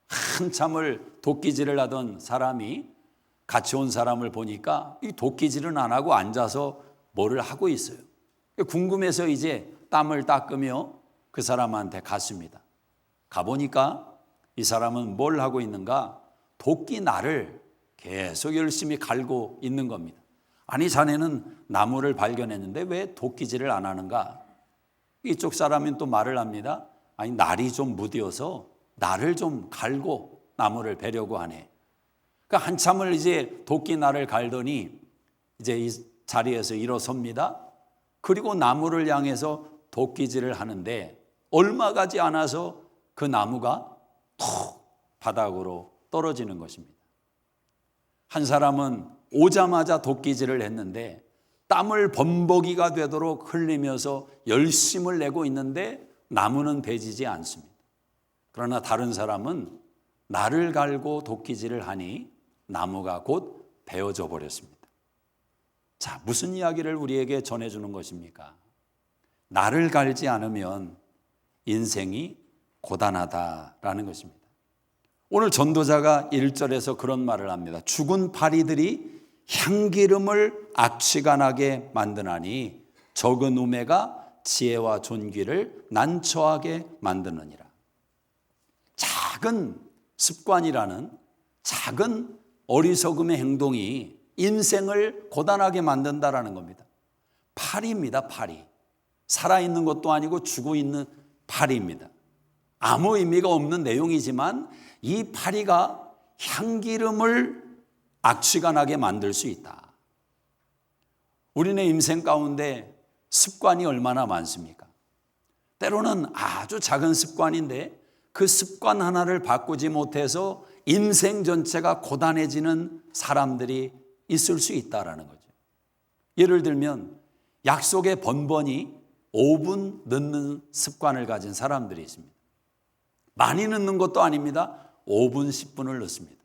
한참을 도끼질을 하던 사람이 같이 온 사람을 보니까 이 도끼질은 안 하고 앉아서 뭐를 하고 있어요. 궁금해서 이제 땀을 닦으며 그 사람한테 갔습니다. 가보니까 이 사람은 뭘 하고 있는가? 도끼 날을 계속 열심히 갈고 있는 겁니다. 아니, 자네는 나무를 발견했는데 왜 도끼질을 안 하는가? 이쪽 사람은 또 말을 합니다. 아니, 날이 좀 무디어서 날을 좀 갈고 나무를 베려고 하네. 그러니까 한참을 이제 도끼 날을 갈더니 이제 이 자리에서 일어섭니다. 그리고 나무를 향해서 도끼질을 하는데 얼마 가지 않아서 그 나무가 톡 바닥으로 떨어지는 것입니다. 한 사람은 오자마자 도끼질을 했는데 땀을 범벅이가 되도록 흘리면서 열심을 내고 있는데 나무는 베지지 않습니다. 그러나 다른 사람은 날을 갈고 도끼질을 하니 나무가 곧 베어져 버렸습니다. 자, 무슨 이야기를 우리에게 전해주는 것입니까? 나를 갈지 않으면 인생이 고단하다라는 것입니다. 오늘 전도자가 1절에서 그런 말을 합니다. 죽은 파리들이 향기름을 악취가 나게 만드나니 적은 우매가 지혜와 존귀를 난처하게 만드느니라. 작은 습관이라는 작은 어리석음의 행동이 인생을 고단하게 만든다라는 겁니다. 파리입니다, 파리. 살아있는 것도 아니고 죽어 있는 파리입니다. 아무 의미가 없는 내용이지만 이 파리가 향기름을 악취가 나게 만들 수 있다. 우리네 인생 가운데 습관이 얼마나 많습니까? 때로는 아주 작은 습관인데 그 습관 하나를 바꾸지 못해서 인생 전체가 고단해지는 사람들이 있을 수 있다라는 거죠. 예를 들면 약속에 번번이 5분 늦는 습관을 가진 사람들이 있습니다. 많이 늦는 것도 아닙니다. 5분, 10분을 늦습니다.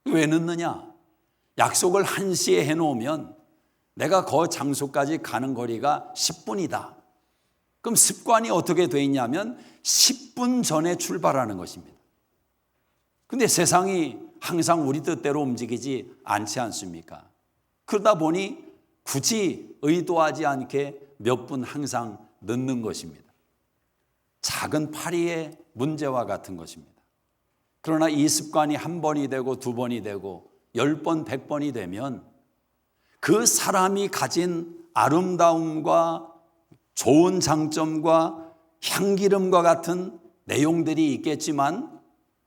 왜 늦느냐? 약속을 1시에 해놓으면 내가 그 장소까지 가는 거리가 10분이다. 그럼 습관이 어떻게 돼 있냐면 10분 전에 출발하는 것입니다. 근데 세상이 항상 우리 뜻대로 움직이지 않지 않습니까? 그러다 보니 굳이 의도하지 않게 몇 분 항상 늦는 것입니다. 작은 파리의 문제와 같은 것입니다. 그러나 이 습관이 1번이 되고 2번이 되고 10번, 100번이 되면 그 사람이 가진 아름다움과 좋은 장점과 향기름과 같은 내용들이 있겠지만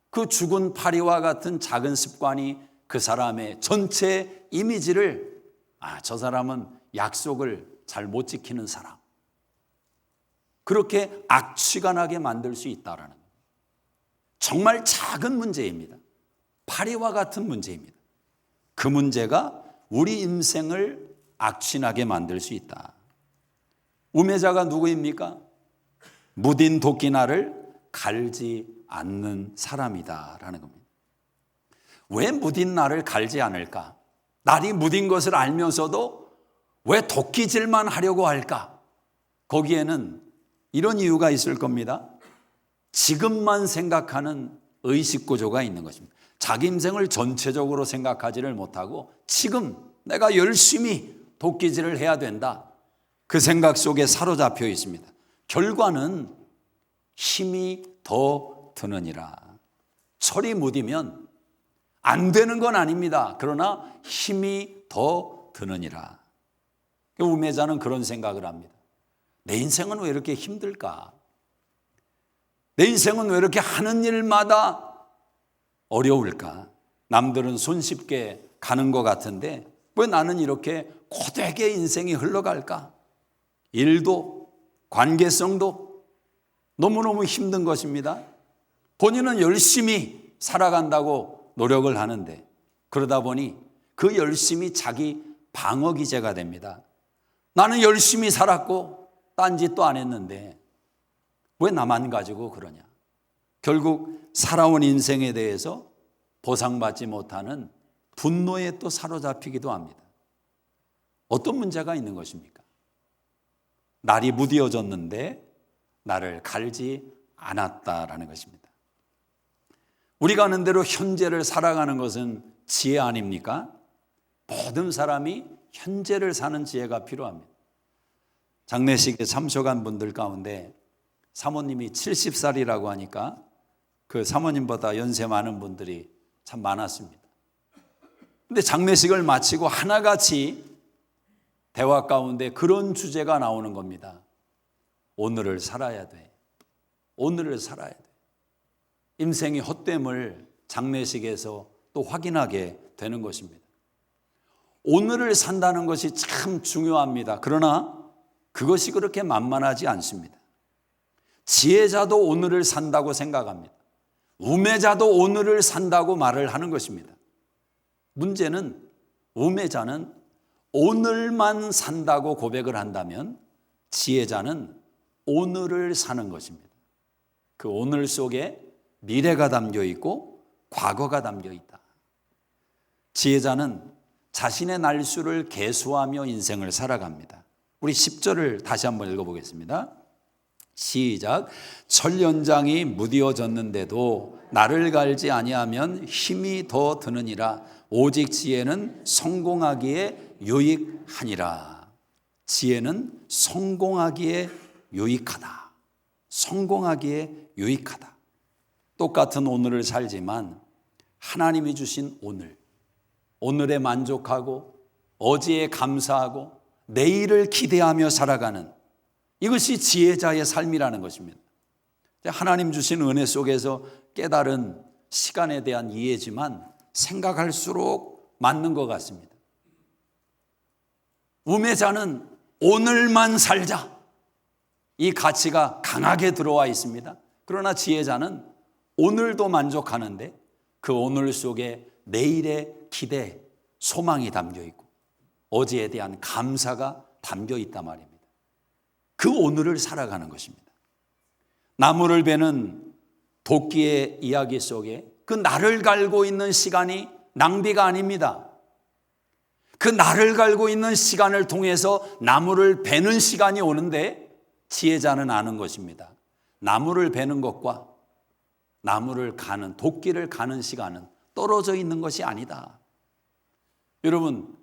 그 죽은 파리와 같은 작은 습관이 그 사람의 전체 이미지를 저 사람은 약속을 잘 못 지키는 사람, 그렇게 악취가 나게 만들 수 있다라는 거예요. 정말 작은 문제입니다. 파리와 같은 문제입니다. 그 문제가 우리 인생을 악취나게 만들 수 있다. 우매자가 누구입니까? 무딘 도끼날을 갈지 않는 사람이다라는 겁니다. 왜 무딘 날을 갈지 않을까? 날이 무딘 것을 알면서도 왜 도끼질만 하려고 할까? 거기에는 이런 이유가 있을 겁니다. 지금만 생각하는 의식구조가 있는 것입니다. 자기 인생을 전체적으로 생각하지를 못하고 지금 내가 열심히 도끼질을 해야 된다. 그 생각 속에 사로잡혀 있습니다. 결과는 힘이 더 드느니라. 철이 무디면 안 되는 건 아닙니다. 그러나 힘이 더 드느니라. 우매자는 그런 생각을 합니다. 내 인생은 왜 이렇게 힘들까? 내 인생은 왜 이렇게 하는 일마다 어려울까? 남들은 손쉽게 가는 것 같은데 왜 나는 이렇게 고되게 인생이 흘러갈까? 일도 관계성도 너무너무 힘든 것입니다. 본인은 열심히 살아간다고 노력을 하는데 그러다 보니 그 열심이 자기 방어 기제가 됩니다. 나는 열심히 살았고 딴짓도 안 했는데 왜 나만 가지고 그러냐? 결국 살아온 인생에 대해서 보상받지 못하는 분노에 또 사로잡히기도 합니다. 어떤 문제가 있는 것입니까? 날이 무뎌졌는데 나를 갈지 않았다라는 것입니다. 우리가 아는 대로 현재를 살아가는 것은 지혜 아닙니까? 모든 사람이 현재를 사는 지혜가 필요합니다. 장례식에 참석한 분들 가운데 사모님이 70살이라고 하니까 그 사모님보다 연세 많은 분들이 참 많았습니다. 근데 장례식을 마치고 하나같이 대화 가운데 그런 주제가 나오는 겁니다. 오늘을 살아야 돼. 오늘을 살아야 돼. 인생의 헛됨을 장례식에서 또 확인하게 되는 것입니다. 오늘을 산다는 것이 참 중요합니다. 그러나 그것이 그렇게 만만하지 않습니다. 지혜자도 오늘을 산다고 생각합니다. 우매자도 오늘을 산다고 말을 하는 것입니다. 문제는 우매자는 오늘만 산다고 고백을 한다면 지혜자는 오늘을 사는 것입니다. 그 오늘 속에 미래가 담겨 있고 과거가 담겨 있다. 지혜자는 자신의 날수를 계수하며 인생을 살아갑니다. 우리 10절을 다시 한번 읽어보겠습니다. 시작. 철연장이 무디어졌는데도 나를 갈지 아니하면 힘이 더 드느니라. 오직 지혜는 성공하기에 유익하니라. 지혜는 성공하기에 유익하다. 성공하기에 유익하다. 똑같은 오늘을 살지만 하나님이 주신 오늘에 만족하고 어제에 감사하고 내일을 기대하며 살아가는 이것이 지혜자의 삶이라는 것입니다. 하나님 주신 은혜 속에서 깨달은 시간에 대한 이해지만 생각할수록 맞는 것 같습니다. 우매자는 오늘만 살자, 이 가치가 강하게 들어와 있습니다. 그러나 지혜자는 오늘도 만족하는데 그 오늘 속에 내일의 기대, 소망이 담겨 있고 어제에 대한 감사가 담겨 있단 말입니다. 그 오늘을 살아가는 것입니다. 나무를 베는 도끼의 이야기 속에 그 나를 갈고 있는 시간이 낭비가 아닙니다. 그 나를 갈고 있는 시간을 통해서 나무를 베는 시간이 오는데 지혜자는 아는 것입니다. 나무를 베는 것과 나무를 가는, 도끼를 가는 시간은 떨어져 있는 것이 아니다. 여러분,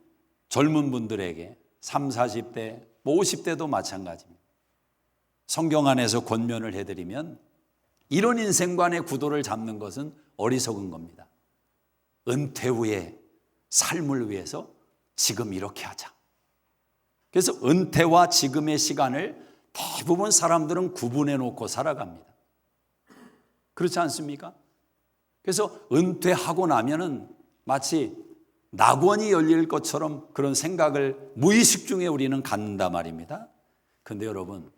젊은 분들에게 30, 40대, 50대도 마찬가지입니다. 성경 안에서 권면을 해드리면 이런 인생관의 구도를 잡는 것은 어리석은 겁니다. 은퇴 후에 삶을 위해서 지금 이렇게 하자. 그래서 은퇴와 지금의 시간을 대부분 사람들은 구분해 놓고 살아갑니다. 그렇지 않습니까? 그래서 은퇴하고 나면은 마치 낙원이 열릴 것처럼 그런 생각을 무의식 중에 우리는 갖는단 말입니다. 그런데 여러분,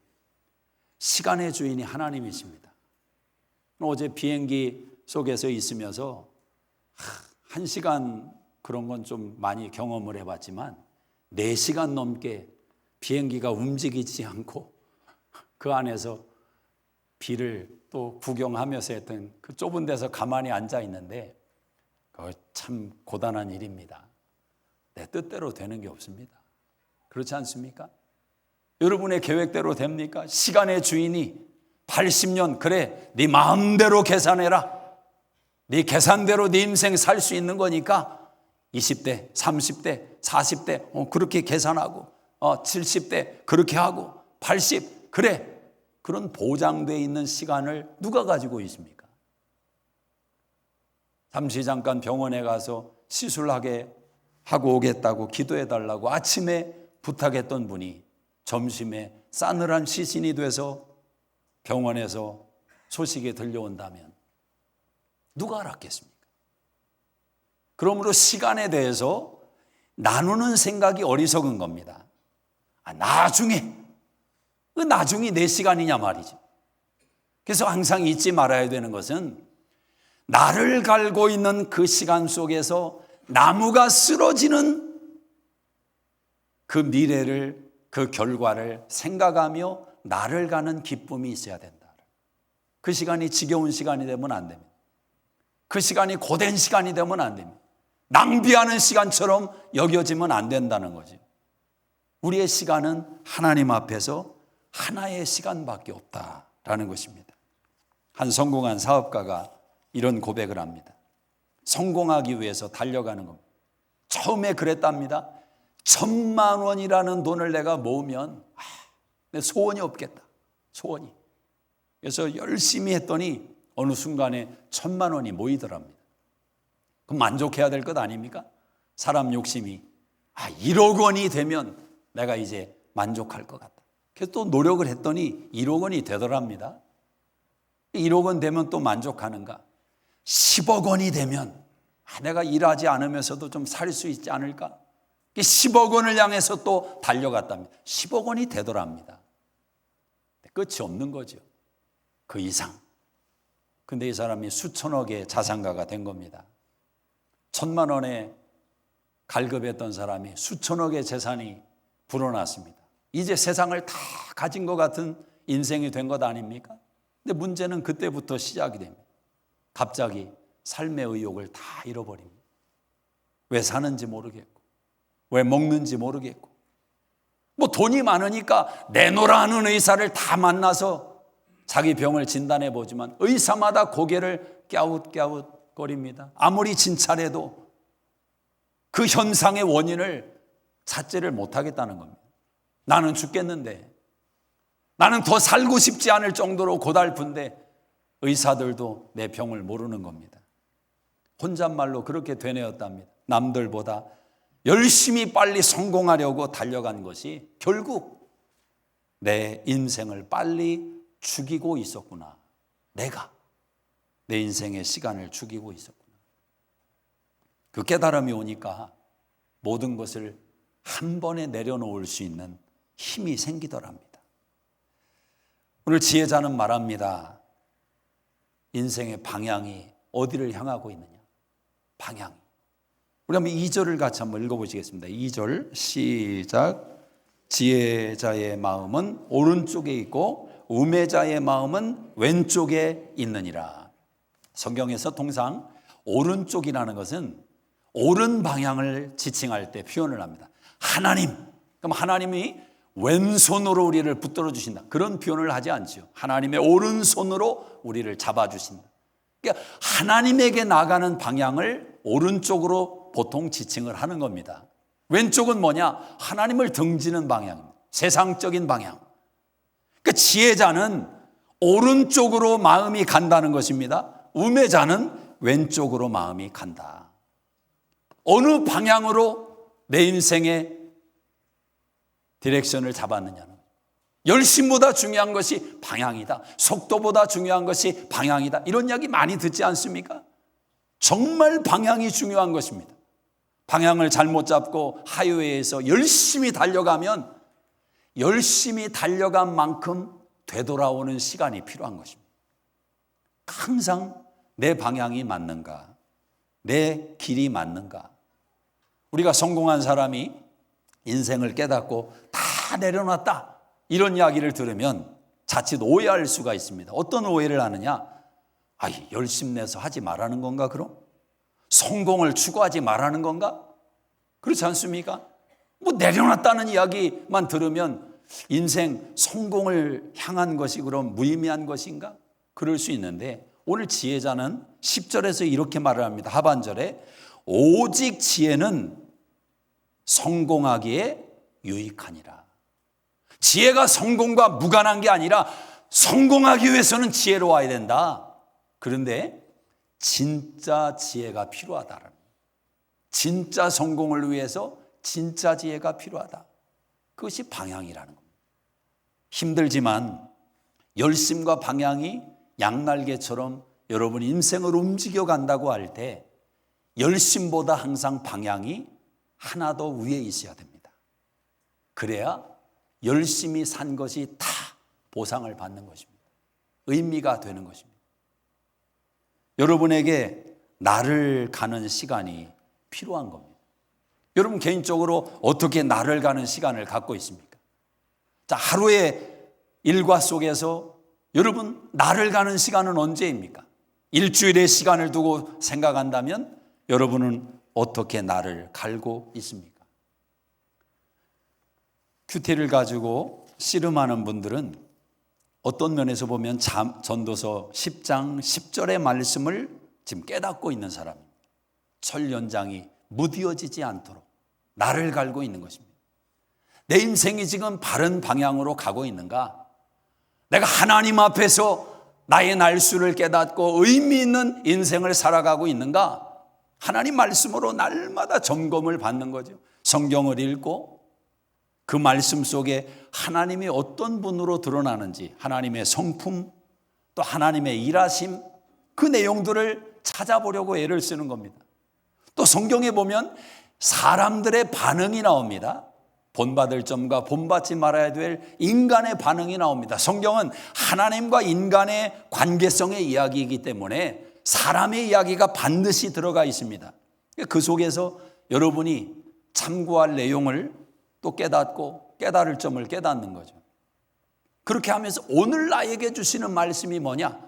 시간의 주인이 하나님이십니다. 어제 비행기 속에서 있으면서 1시간 그런 건 좀 많이 경험을 해봤지만 4시간 넘게 비행기가 움직이지 않고 그 안에서 비를 또 구경하면서 했던 그 좁은 데서 가만히 앉아 있는데 그거 참 고단한 일입니다. 내 뜻대로 되는 게 없습니다. 그렇지 않습니까? 여러분의 계획대로 됩니까? 시간의 주인이 80년 그래 네 마음대로 계산해라. 네 계산대로 네 인생 살 수 있는 거니까 20대, 30대, 40대 그렇게 계산하고 70대 그렇게 하고 80 그래 그런 보장되어 있는 시간을 누가 가지고 있습니까? 잠시 잠깐 병원에 가서 시술하게 하고 오겠다고 기도해 달라고 아침에 부탁했던 분이 점심에 싸늘한 시신이 돼서 병원에서 소식이 들려온다면 누가 알았겠습니까? 그러므로 시간에 대해서 나누는 생각이 어리석은 겁니다. 나중에, 그 나중이 내 시간이냐 말이지. 그래서 항상 잊지 말아야 되는 것은 나를 갈고 있는 그 시간 속에서 나무가 쓰러지는 그 미래를, 그 결과를 생각하며 나를 가는 기쁨이 있어야 된다. 그 시간이 지겨운 시간이 되면 안 됩니다. 그 시간이 고된 시간이 되면 안 됩니다. 낭비하는 시간처럼 여겨지면 안 된다는 거죠. 우리의 시간은 하나님 앞에서 하나의 시간밖에 없다라는 것입니다. 한 성공한 사업가가 이런 고백을 합니다. 성공하기 위해서 달려가는 겁니다. 처음에 그랬답니다. 1,000만 원이라는 돈을 내가 모으면 내 소원이 없겠다. 소원이. 그래서 열심히 했더니 어느 순간에 1,000만 원이 모이더랍니다. 그럼 만족해야 될 것 아닙니까? 사람 욕심이 1억 원이 되면 내가 이제 만족할 것 같다. 그래서 또 노력을 했더니 1억 원이 되더랍니다. 1억 원 되면 또 만족하는가? 10억 원이 되면 내가 일하지 않으면서도 좀 살 수 있지 않을까? 10억 원을 향해서 또 달려갔답니다. 10억 원이 되더랍니다. 끝이 없는 거죠. 그 이상. 근데 이 사람이 수천억의 자산가가 된 겁니다. 1,000만 원에 갈급했던 사람이 수천억의 재산이 불어났습니다. 이제 세상을 다 가진 것 같은 인생이 된 것 아닙니까? 근데 문제는 그때부터 시작이 됩니다. 갑자기 삶의 의욕을 다 잃어버립니다. 왜 사는지 모르겠고 왜 먹는지 모르겠고 뭐 돈이 많으니까 내노라 하는 의사를 다 만나서 자기 병을 진단해 보지만 의사마다 고개를 갸웃갸웃거립니다. 아무리 진찰해도 그 현상의 원인을 찾지를 못하겠다는 겁니다. 나는 죽겠는데, 나는 더 살고 싶지 않을 정도로 고달픈데 의사들도 내 병을 모르는 겁니다. 혼잣말로 그렇게 되뇌었답니다. 남들보다 열심히 빨리 성공하려고 달려간 것이 결국 내 인생을 빨리 죽이고 있었구나. 내가 내 인생의 시간을 죽이고 있었구나. 그 깨달음이 오니까 모든 것을 한 번에 내려놓을 수 있는 힘이 생기더랍니다. 오늘 지혜자는 말합니다. 인생의 방향이 어디를 향하고 있느냐? 방향. 우리 한번 2절을 같이 한번 읽어보시겠습니다. 2절 시작. 지혜자의 마음은 오른쪽에 있고 우매자의 마음은 왼쪽에 있느니라. 성경에서 통상 오른쪽이라는 것은 옳은 방향을 지칭할 때 표현을 합니다. 하나님, 그럼 하나님이 왼손으로 우리를 붙들어 주신다, 그런 표현을 하지 않죠. 하나님의 오른손으로 우리를 잡아주신다. 그러니까 하나님에게 나가는 방향을 오른쪽으로 보통 지칭을 하는 겁니다. 왼쪽은 뭐냐? 하나님을 등지는 방향입니다. 세상적인 방향. 그러니까 지혜자는 오른쪽으로 마음이 간다는 것입니다. 우매자는 왼쪽으로 마음이 간다. 어느 방향으로 내 인생의 디렉션을 잡았느냐는, 열심보다 중요한 것이 방향이다, 속도보다 중요한 것이 방향이다, 이런 이야기 많이 듣지 않습니까? 정말 방향이 중요한 것입니다. 방향을 잘못 잡고 하이웨이에서 열심히 달려가면 열심히 달려간 만큼 되돌아오는 시간이 필요한 것입니다. 항상 내 방향이 맞는가, 내 길이 맞는가. 우리가 성공한 사람이 인생을 깨닫고 다 내려놨다, 이런 이야기를 들으면 자칫 오해할 수가 있습니다. 어떤 오해를 하느냐? 열심내서 하지 말라는 건가 그럼? 성공을 추구하지 말라는 건가? 그렇지 않습니까? 내려놨다는 이야기만 들으면 인생 성공을 향한 것이 그럼 무의미한 것인가? 그럴 수 있는데, 오늘 지혜자는 10절에서 이렇게 말을 합니다. 하반절에 오직 지혜는 성공하기에 유익하니라. 지혜가 성공과 무관한 게 아니라 성공하기 위해서는 지혜로워야 된다. 그런데 진짜 지혜가 필요하다라는, 진짜 성공을 위해서 진짜 지혜가 필요하다. 그것이 방향이라는 겁니다. 힘들지만 열심과 방향이 양날개처럼 여러분 인생을 움직여 간다고 할 때 열심보다 항상 방향이 하나 더 위에 있어야 됩니다. 그래야 열심히 산 것이 다 보상을 받는 것입니다. 의미가 되는 것입니다. 여러분에게 나를 가는 시간이 필요한 겁니다. 여러분 개인적으로 어떻게 나를 가는 시간을 갖고 있습니까? 자, 하루의 일과 속에서 여러분 나를 가는 시간은 언제입니까? 일주일의 시간을 두고 생각한다면 여러분은 어떻게 나를 갈고 있습니까? 큐티를 가지고 씨름하는 분들은 어떤 면에서 보면 전도서 10장 10절의 말씀을 지금 깨닫고 있는 사람입니다. 철 연장이 무디어지지 않도록 나를 갈고 있는 것입니다. 내 인생이 지금 바른 방향으로 가고 있는가? 내가 하나님 앞에서 나의 날수를 깨닫고 의미 있는 인생을 살아가고 있는가? 하나님 말씀으로 날마다 점검을 받는 거죠. 성경을 읽고 그 말씀 속에 하나님이 어떤 분으로 드러나는지, 하나님의 성품, 또 하나님의 일하심, 그 내용들을 찾아보려고 애를 쓰는 겁니다. 또 성경에 보면 사람들의 반응이 나옵니다. 본받을 점과 본받지 말아야 될 인간의 반응이 나옵니다. 성경은 하나님과 인간의 관계성의 이야기이기 때문에 사람의 이야기가 반드시 들어가 있습니다. 그 속에서 여러분이 참고할 내용을 또 깨닫고 깨달을 점을 깨닫는 거죠. 그렇게 하면서 오늘 나에게 주시는 말씀이 뭐냐?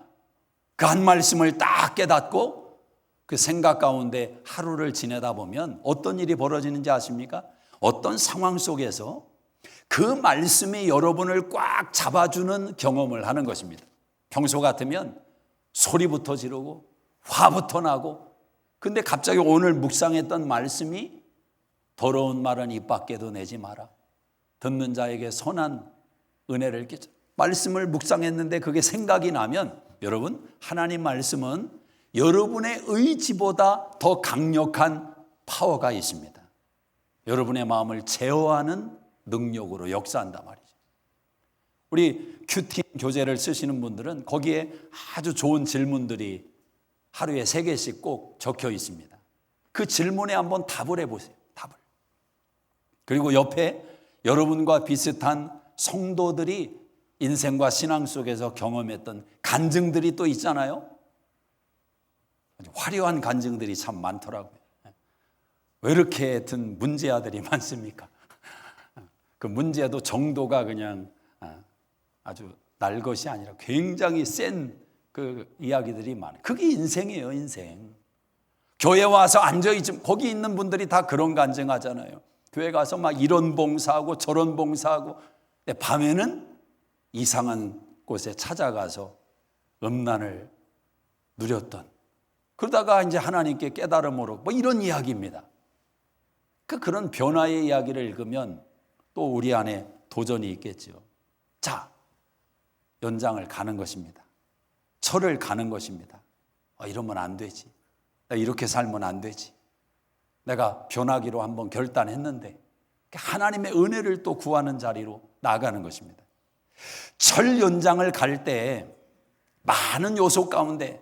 그 한 말씀을 딱 깨닫고 그 생각 가운데 하루를 지내다 보면 어떤 일이 벌어지는지 아십니까? 어떤 상황 속에서 그 말씀이 여러분을 꽉 잡아주는 경험을 하는 것입니다. 평소 같으면 소리부터 지르고 화부터 나고, 근데 갑자기 오늘 묵상했던 말씀이 더러운 말은 입 밖에도 내지 마라, 듣는 자에게 선한 은혜를 끼쳐, 말씀을 묵상했는데 그게 생각이 나면 여러분, 하나님 말씀은 여러분의 의지보다 더 강력한 파워가 있습니다. 여러분의 마음을 제어하는 능력으로 역사한단 말이죠. 우리 큐티 교재를 쓰시는 분들은 거기에 아주 좋은 질문들이 하루에 3개씩 꼭 적혀 있습니다. 그 질문에 한번 답을 해보세요. 답을. 그리고 옆에 여러분과 비슷한 성도들이 인생과 신앙 속에서 경험했던 간증들이 또 있잖아요. 화려한 간증들이 참 많더라고요. 왜 이렇게 든 문제아들이 많습니까? 그 문제도 정도가 그냥 아주 날 것이 아니라 굉장히 센 그 이야기들이 많아요. 그게 인생이에요, 인생. 교회 와서 앉아있지, 거기 있는 분들이 다 그런 간증하잖아요. 교회 가서 막 이런 봉사하고 저런 봉사하고, 근데 밤에는 이상한 곳에 찾아가서 음란을 누렸던, 그러다가 이제 하나님께 깨달음으로 뭐 이런 이야기입니다. 그런 변화의 이야기를 읽으면 또 우리 안에 도전이 있겠죠. 자, 연장을 가는 것입니다. 철을 가는 것입니다. 이러면 안 되지. 내가 이렇게 살면 안 되지. 내가 변하기로 한번 결단했는데 하나님의 은혜를 또 구하는 자리로 나아가는 것입니다. 철 연장을 갈 때 많은 요소 가운데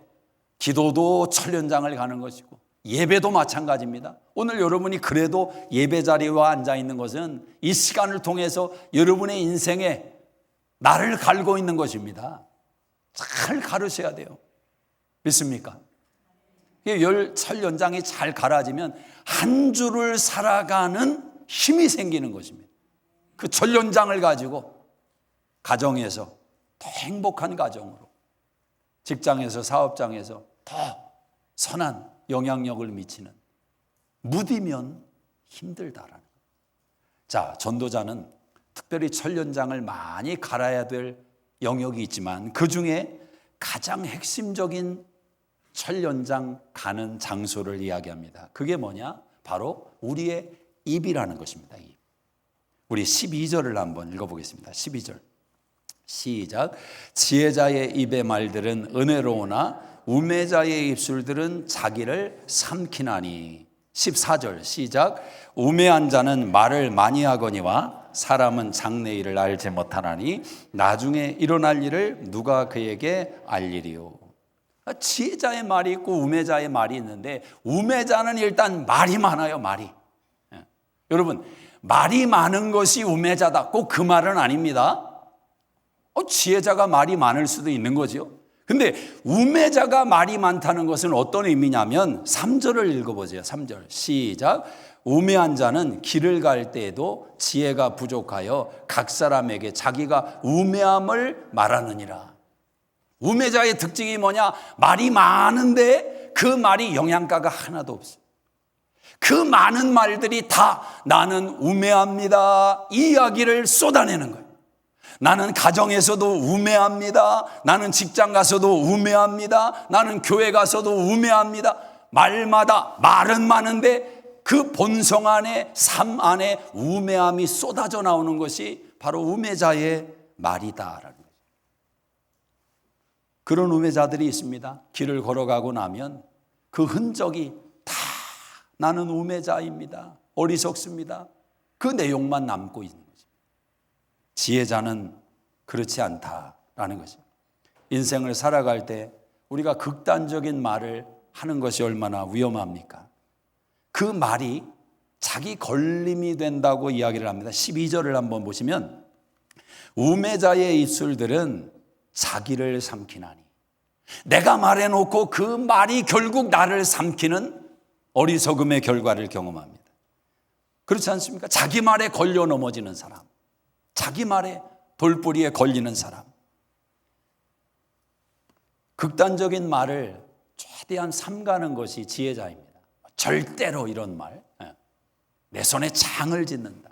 기도도 철 연장을 가는 것이고 예배도 마찬가지입니다. 오늘 여러분이 그래도 예배 자리에 앉아 있는 것은 이 시간을 통해서 여러분의 인생에 나를 갈고 있는 것입니다. 잘 가르셔야 돼요. 믿습니까? 철 연장이 잘 갈아지면 한 주를 살아가는 힘이 생기는 것입니다. 그 철 연장을 가지고 가정에서 더 행복한 가정으로, 직장에서 사업장에서 더 선한 영향력을 미치는, 무디면 힘들다라는 거예요. 자, 전도자는 특별히 철 연장을 많이 갈아야 될 영역이 있지만 그 중에 가장 핵심적인 철 연장 가는 장소를 이야기합니다. 그게 뭐냐? 바로 우리의 입이라는 것입니다. 입. 우리 12절을 한번 읽어보겠습니다. 12절 시작. 지혜자의 입의 말들은 은혜로우나 우매자의 입술들은 자기를 삼키나니. 14절 시작. 우매한 자는 말을 많이 하거니와 사람은 장래일을 알지 못하나니 나중에 일어날 일을 누가 그에게 알리리요. 지혜자의 말이 있고 우매자의 말이 있는데, 우매자는 일단 말이 많아요. 말이. 여러분, 말이 많은 것이 우매자다, 꼭 그 말은 아닙니다. 지혜자가 말이 많을 수도 있는 거죠. 근데 우매자가 말이 많다는 것은 어떤 의미냐면 3절을 읽어보세요. 3절 시작. 우매한 자는 길을 갈 때에도 지혜가 부족하여 각 사람에게 자기가 우매함을 말하느니라. 우매자의 특징이 뭐냐? 말이 많은데 그 말이 영양가가 하나도 없어요. 그 많은 말들이 다 나는 우매합니다, 이 이야기를 쏟아내는 거예요. 나는 가정에서도 우매합니다. 나는 직장 가서도 우매합니다. 나는 교회 가서도 우매합니다. 말마다 말은 많은데 그 본성 안에, 삶 안에 우매함이 쏟아져 나오는 것이 바로 우매자의 말이다라는 거죠. 그런 우매자들이 있습니다. 길을 걸어가고 나면 그 흔적이 다 나는 우매자입니다, 어리석습니다, 그 내용만 남고 있는 거죠. 지혜자는 그렇지 않다라는 거죠. 인생을 살아갈 때 우리가 극단적인 말을 하는 것이 얼마나 위험합니까? 그 말이 자기 걸림이 된다고 이야기를 합니다. 12절을 한번 보시면 우매자의 입술들은 자기를 삼키나니. 내가 말해놓고 그 말이 결국 나를 삼키는 어리석음의 결과를 경험합니다. 그렇지 않습니까? 자기 말에 걸려 넘어지는 사람, 자기 말에 돌뿌리에 걸리는 사람, 극단적인 말을 최대한 삼가는 것이 지혜자입니다. 절대로 이런 말, 내 손에 장을 짓는다.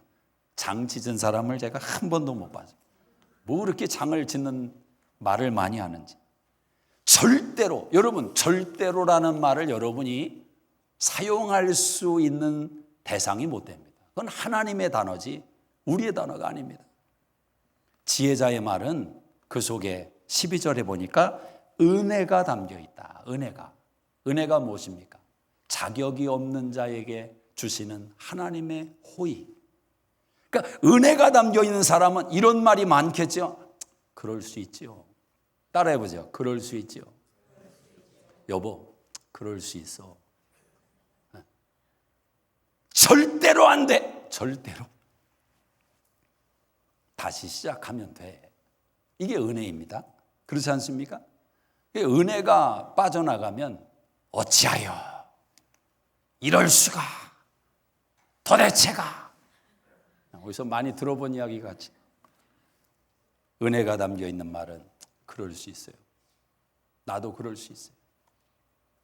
장 짓은 사람을 제가 한 번도 못 봤어요. 뭐 그렇게 장을 짓는 말을 많이 하는지. 절대로, 여러분, 절대로라는 말을 여러분이 사용할 수 있는 대상이 못 됩니다. 그건 하나님의 단어지 우리의 단어가 아닙니다. 지혜자의 말은 그 속에 12절에 보니까 은혜가 담겨 있다. 은혜가 무엇입니까? 자격이 없는 자에게 주시는 하나님의 호의. 그러니까 은혜가 담겨 있는 사람은 이런 말이 많겠죠. 그럴 수 있죠. 따라해보세요. 그럴 수 있죠. 여보, 그럴 수 있어. 절대로 안 돼. 절대로. 다시 시작하면 돼. 이게 은혜입니다. 그렇지 않습니까? 은혜가 빠져나가면 어찌하여 이럴 수가, 도대체가, 어디서 많이 들어본 이야기 같이. 은혜가 담겨 있는 말은 그럴 수 있어요. 나도 그럴 수 있어요.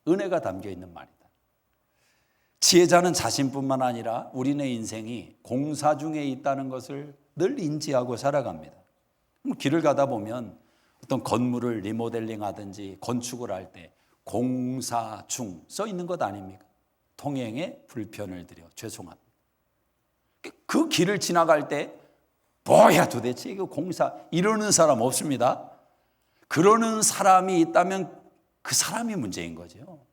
은혜가 담겨 있는 말이다. 지혜자는 자신뿐만 아니라 우리네 인생이 공사 중에 있다는 것을 늘 인지하고 살아갑니다. 길을 가다 보면 어떤 건물을 리모델링 하든지 건축을 할 때 공사 중 써 있는 것 아닙니까? 통행에 불편을 드려 죄송합니다. 그 길을 지나갈 때 뭐야 도대체 이거 공사, 이러는 사람 없습니다. 그러는 사람이 있다면 그 사람이 문제인 거죠.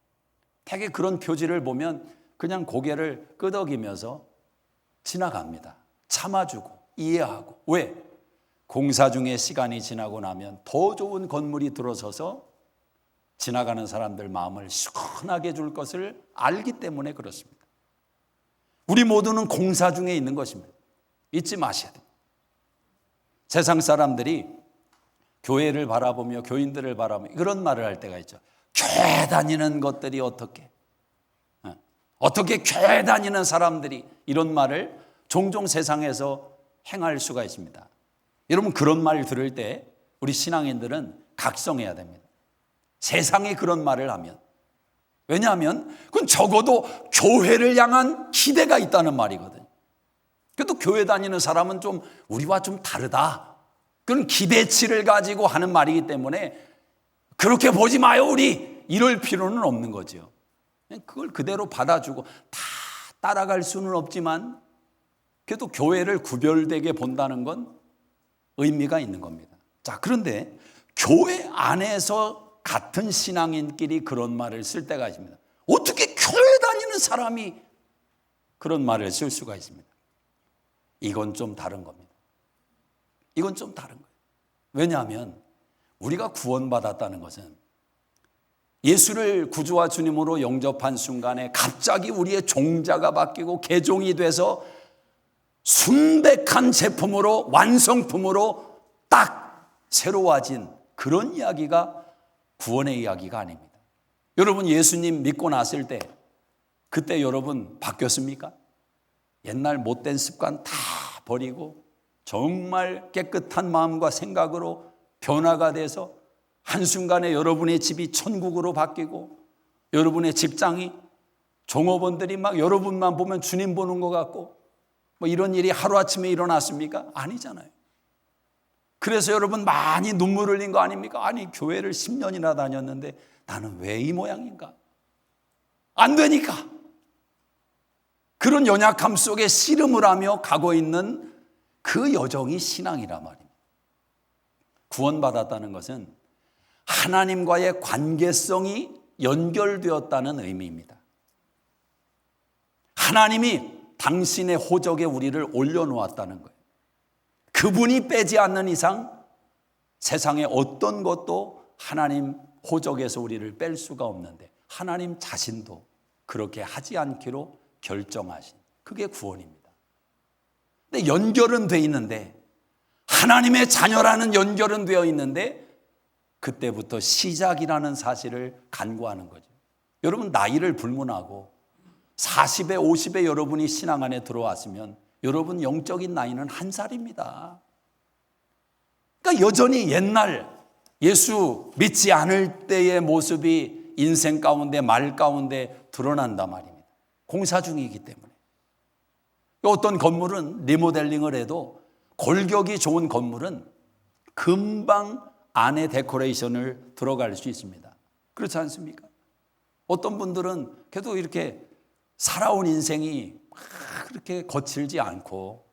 되게 그런 표지를 보면 그냥 고개를 끄덕이면서 지나갑니다. 참아주고 이해하고. 왜? 공사 중에 시간이 지나고 나면 더 좋은 건물이 들어서서 지나가는 사람들 마음을 시원하게 줄 것을 알기 때문에 그렇습니다. 우리 모두는 공사 중에 있는 것입니다. 잊지 마셔야 됩니다. 세상 사람들이 교회를 바라보며 교인들을 바라보며 그런 말을 할 때가 있죠. 교회 다니는 것들이 어떻게 교회 다니는 사람들이, 이런 말을 종종 세상에서 행할 수가 있습니다. 여러분, 그런 말 들을 때 우리 신앙인들은 각성해야 됩니다. 세상이 그런 말을 하면. 왜냐하면 그건 적어도 교회를 향한 기대가 있다는 말이거든요. 그래도 교회 다니는 사람은 좀 우리와 좀 다르다, 그런 기대치를 가지고 하는 말이기 때문에 그렇게 보지 마요 우리, 이럴 필요는 없는 거죠. 그걸 그대로 받아주고 다 따라갈 수는 없지만 그래도 교회를 구별되게 본다는 건 의미가 있는 겁니다. 자, 그런데 교회 안에서 같은 신앙인끼리 그런 말을 쓸 때가 있습니다. 어떻게 교회 다니는 사람이 그런 말을 쓸 수가 있습니다. 이건 좀 다른 겁니다. 이건 좀 다른 거예요. 왜냐하면 우리가 구원받았다는 것은 예수를 구주와 주님으로 영접한 순간에 갑자기 우리의 종자가 바뀌고 개종이 돼서 순백한 제품으로, 완성품으로 딱 새로워진 그런 이야기가 구원의 이야기가 아닙니다. 여러분, 예수님 믿고 났을 때 그때 여러분 바뀌었습니까? 옛날 못된 습관 다 버리고 정말 깨끗한 마음과 생각으로 변화가 돼서 한순간에 여러분의 집이 천국으로 바뀌고 여러분의 직장이, 종업원들이 막 여러분만 보면 주님 보는 것 같고 뭐 이런 일이 하루아침에 일어났습니까? 아니잖아요. 그래서 여러분 많이 눈물 흘린 거 아닙니까? 아니, 교회를 10년이나 다녔는데 나는 왜 이 모양인가? 안 되니까. 그런 연약함 속에 씨름을 하며 가고 있는 그 여정이 신앙이란 말입니다. 구원받았다는 것은 하나님과의 관계성이 연결되었다는 의미입니다. 하나님이 당신의 호적에 우리를 올려놓았다는 거예요. 그분이 빼지 않는 이상 세상의 어떤 것도 하나님 호적에서 우리를 뺄 수가 없는데 하나님 자신도 그렇게 하지 않기로 결정하신, 그게 구원입니다. 근데 연결은 돼 있는데, 하나님의 자녀라는 연결은 되어 있는데 그때부터 시작이라는 사실을 간구하는 거죠. 여러분, 나이를 불문하고 40에 50에 여러분이 신앙 안에 들어왔으면 여러분 영적인 나이는 1살입니다. 그러니까 여전히 옛날 예수 믿지 않을 때의 모습이 인생 가운데, 말 가운데 드러난단 말입니다. 공사 중이기 때문에. 어떤 건물은 리모델링을 해도 골격이 좋은 건물은 금방 안에 데코레이션을 들어갈 수 있습니다. 그렇지 않습니까? 어떤 분들은 그래도 이렇게 살아온 인생이 그렇게 거칠지 않고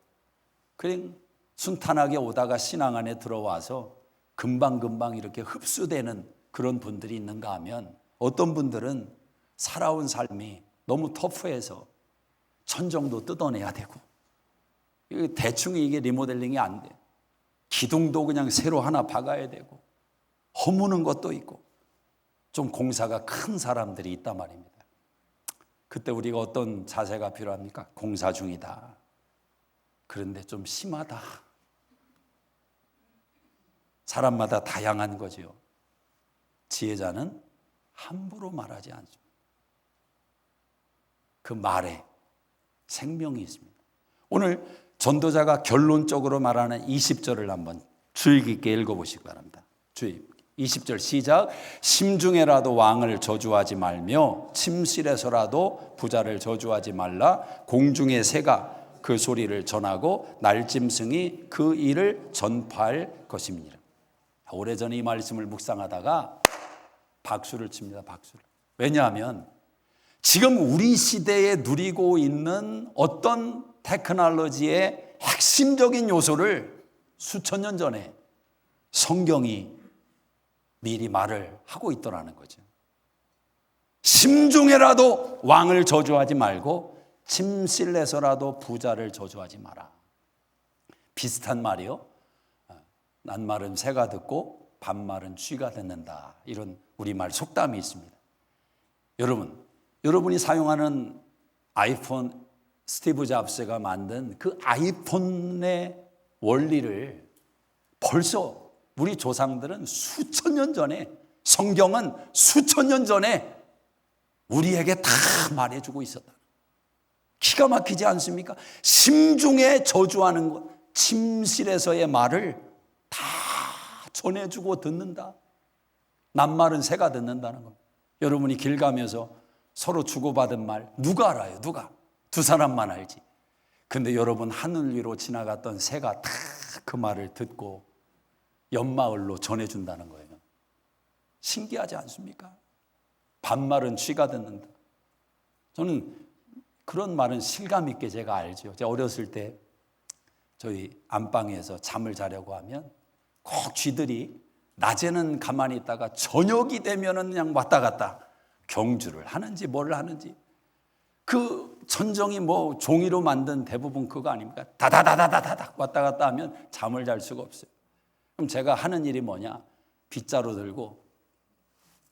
그냥 순탄하게 오다가 신앙 안에 들어와서 금방금방 이렇게 흡수되는 그런 분들이 있는가 하면, 어떤 분들은 살아온 삶이 너무 터프해서 천정도 뜯어내야 되고 대충 이게 리모델링이 안 돼. 기둥도 그냥 새로 하나 박아야 되고 허무는 것도 있고 좀 공사가 큰 사람들이 있단 말입니다. 그때 우리가 어떤 자세가 필요합니까? 공사 중이다. 그런데 좀 심하다. 사람마다 다양한 거지요. 지혜자는 함부로 말하지 않습니다. 그 말에 생명이 있습니다. 오늘 전도자가 결론적으로 말하는 20절을 한번 주의 깊게 읽어보시기 바랍니다. 주의 20절 시작. 심중에라도 왕을 저주하지 말며 침실에서라도 부자를 저주하지 말라. 공중의 새가 그 소리를 전하고 날짐승이 그 일을 전파할 것입니다. 오래전에 이 말씀을 묵상하다가 박수를 칩니다. 박수를. 왜냐하면 지금 우리 시대에 누리고 있는 어떤 테크놀로지의 핵심적인 요소를 수천 년 전에 성경이 미리 말을 하고 있더라는 거죠. 심중에라도 왕을 저주하지 말고 침실에서라도 부자를 저주하지 마라. 비슷한 말이요. 낱말은 새가 듣고 반말은 쥐가 듣는다. 이런 우리말 속담이 있습니다. 여러분이 사용하는 아이폰, 스티브 잡스가 만든 그 아이폰의 원리를 벌써 우리 조상들은 수천 년 전에, 성경은 수천 년 전에 우리에게 다 말해주고 있었다. 기가 막히지 않습니까? 심중에 저주하는 것, 침실에서의 말을 다 전해주고 듣는다. 낱말은 새가 듣는다는 것. 여러분이 길 가면서 서로 주고받은 말 누가 알아요? 누가? 두 사람만 알지. 근데 여러분 하늘 위로 지나갔던 새가 다 그 말을 듣고 옆마을로 전해준다는 거예요. 신기하지 않습니까? 반말은 쥐가 듣는다. 저는 그런 말은 실감 있게 제가 알죠. 제가 어렸을 때 저희 안방에서 잠을 자려고 하면 꼭 쥐들이 낮에는 가만히 있다가 저녁이 되면은 그냥 왔다 갔다 경주를 하는지 뭘 하는지, 그 천정이 뭐 종이로 만든 대부분 그거 아닙니까? 다다다다다닥 왔다 갔다 하면 잠을 잘 수가 없어요. 그럼 제가 하는 일이 뭐냐? 빗자루 들고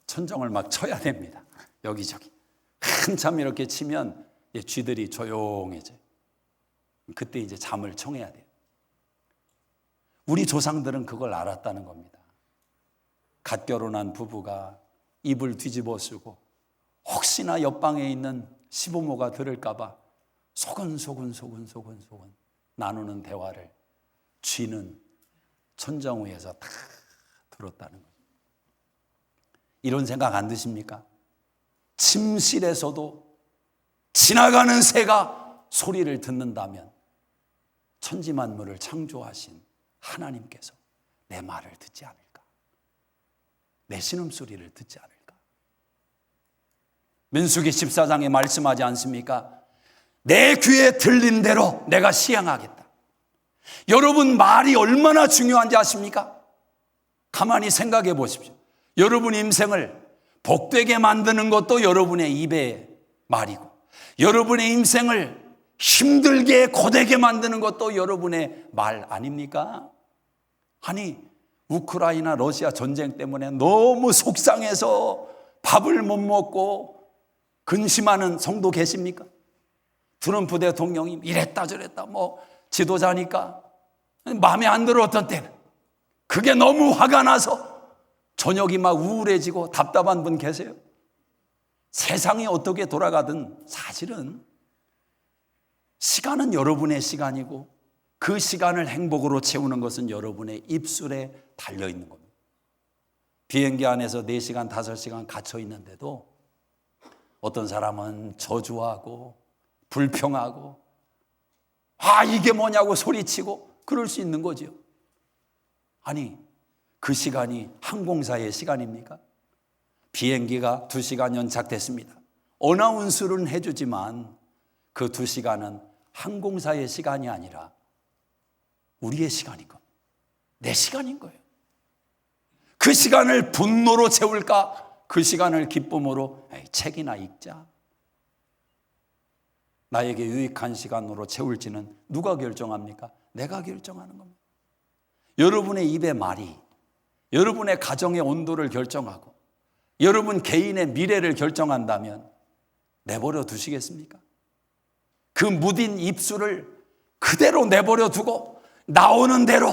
천정을 막 쳐야 됩니다. 여기저기 한참 이렇게 치면 쥐들이 조용해져요. 그때 이제 잠을 청해야 돼요. 우리 조상들은 그걸 알았다는 겁니다. 갓 결혼한 부부가 이불 뒤집어 쓰고 혹시나 옆방에 있는 시부모가 들을까 봐 소근소근 나누는 대화를 쥐는 천정 위에서 다 들었다는 거예요. 이런 생각 안 드십니까? 침실에서도 지나가는 새가 소리를 듣는다면 천지만물을 창조하신 하나님께서 내 말을 듣지 않을까? 내 신음소리를 듣지 않을까? 민수기 14장에 말씀하지 않습니까? 내 귀에 들린 대로 내가 시행하겠다. 여러분 말이 얼마나 중요한지 아십니까? 가만히 생각해 보십시오. 여러분 인생을 복되게 만드는 것도 여러분의 입의 말이고, 여러분의 인생을 힘들게 고되게 만드는 것도 여러분의 말 아닙니까? 아니, 우크라이나 러시아 전쟁 때문에 너무 속상해서 밥을 못 먹고 근심하는 성도 계십니까? 트럼프 대통령이 이랬다 저랬다 뭐 지도자니까 마음에 안 들어. 어떤 때는 그게 너무 화가 나서 저녁이 막 우울해지고 답답한 분 계세요? 세상이 어떻게 돌아가든 사실은 시간은 여러분의 시간이고 그 시간을 행복으로 채우는 것은 여러분의 입술에 달려있는 겁니다. 비행기 안에서 4시간, 5시간 갇혀 있는데도 어떤 사람은 저주하고 불평하고 이게 뭐냐고 소리치고 그럴 수 있는 거죠. 아니, 그 시간이 항공사의 시간입니까? 비행기가 2시간 연착됐습니다. 어나운스는 해주지만 그 2시간은 항공사의 시간이 아니라 우리의 시간인 겁니다. 내 시간인 거예요. 그 시간을 분노로 채울까? 그 시간을 기쁨으로 책이나 읽자. 나에게 유익한 시간으로 채울지는 누가 결정합니까? 내가 결정하는 겁니다. 여러분의 입의 말이 여러분의 가정의 온도를 결정하고 여러분 개인의 미래를 결정한다면 내버려 두시겠습니까? 그 무딘 입술을 그대로 내버려 두고 나오는 대로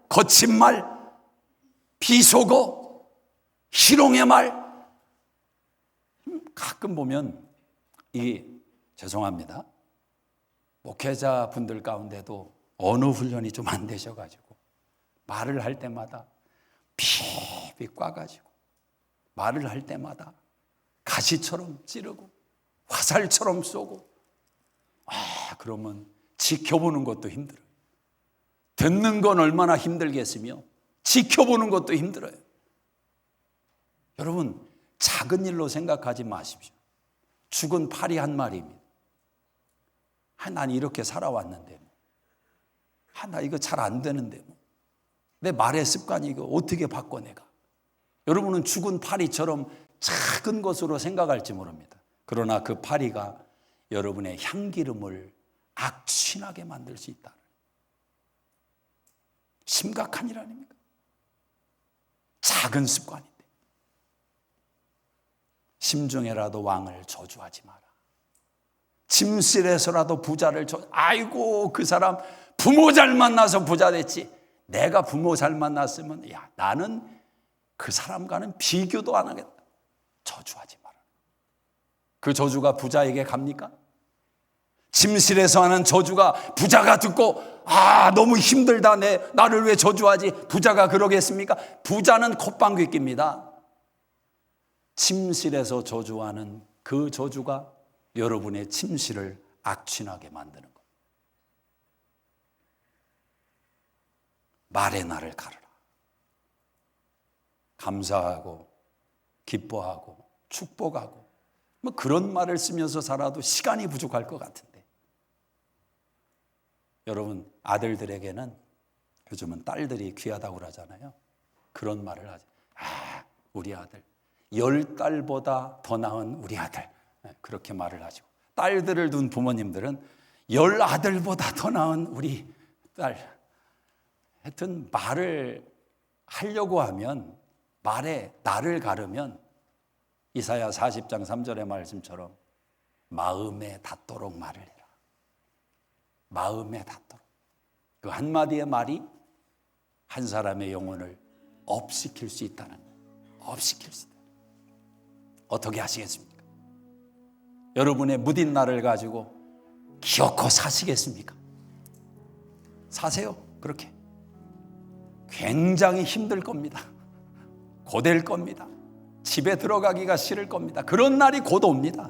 거친 말, 비속어, 희롱의 말. 가끔 보면 죄송합니다, 목회자분들 가운데도 언어 훈련이 좀 안 되셔가지고 말을 할 때마다 피비 꽈가지고 말을 할 때마다 가시처럼 찌르고 화살처럼 쏘고, 그러면 지켜보는 것도 힘들어요. 듣는 건 얼마나 힘들겠으며 지켜보는 것도 힘들어요. 여러분, 작은 일로 생각하지 마십시오. 죽은 파리 한 마리입니다. 난 이렇게 살아왔는데 나 이거 잘 안 되는데 내 말의 습관이 이거 어떻게 바꿔 내가. 여러분은 죽은 파리처럼 작은 것으로 생각할지 모릅니다. 그러나 그 파리가 여러분의 향기름을 악취나게 만들 수 있다. 심각한 일 아닙니까? 작은 습관인데. 심중에라도 왕을 저주하지 마라. 침실에서라도 부자를 아이고 그 사람 부모 잘 만나서 부자 됐지. 내가 부모 잘 만났으면 나는 그 사람과는 비교도 안 하겠다. 저주하지 마라. 그 저주가 부자에게 갑니까? 침실에서 하는 저주가 부자가 듣고 너무 힘들다, 나를 왜 저주하지? 부자가 그러겠습니까? 부자는 콧방귀 낍니다. 침실에서 저주하는 그 저주가 여러분의 침실을 악취나게 만드는 것. 말의 날을 가르라. 감사하고 기뻐하고 축복하고 그런 말을 쓰면서 살아도 시간이 부족할 것 같은데, 여러분, 아들들에게는 요즘은 딸들이 귀하다고 그러잖아요. 그런 말을 하죠. 우리 아들 10딸보다 더 나은 우리 아들, 그렇게 말을 하죠. 딸들을 둔 부모님들은 10아들보다 더 나은 우리 딸. 하여튼 말을 하려고 하면, 말에 나를 가르면 이사야 40장 3절의 말씀처럼 마음에 닿도록 말을 해라. 마음에 닿도록. 그 한마디의 말이 한 사람의 영혼을 업시킬 수 있다는 거예요. 업시킬 수 있다. 어떻게 하시겠습니까? 여러분의 무딘 날을 가지고 기어코 사시겠습니까? 사세요. 그렇게. 굉장히 힘들 겁니다. 고될 겁니다. 집에 들어가기가 싫을 겁니다. 그런 날이 곧 옵니다.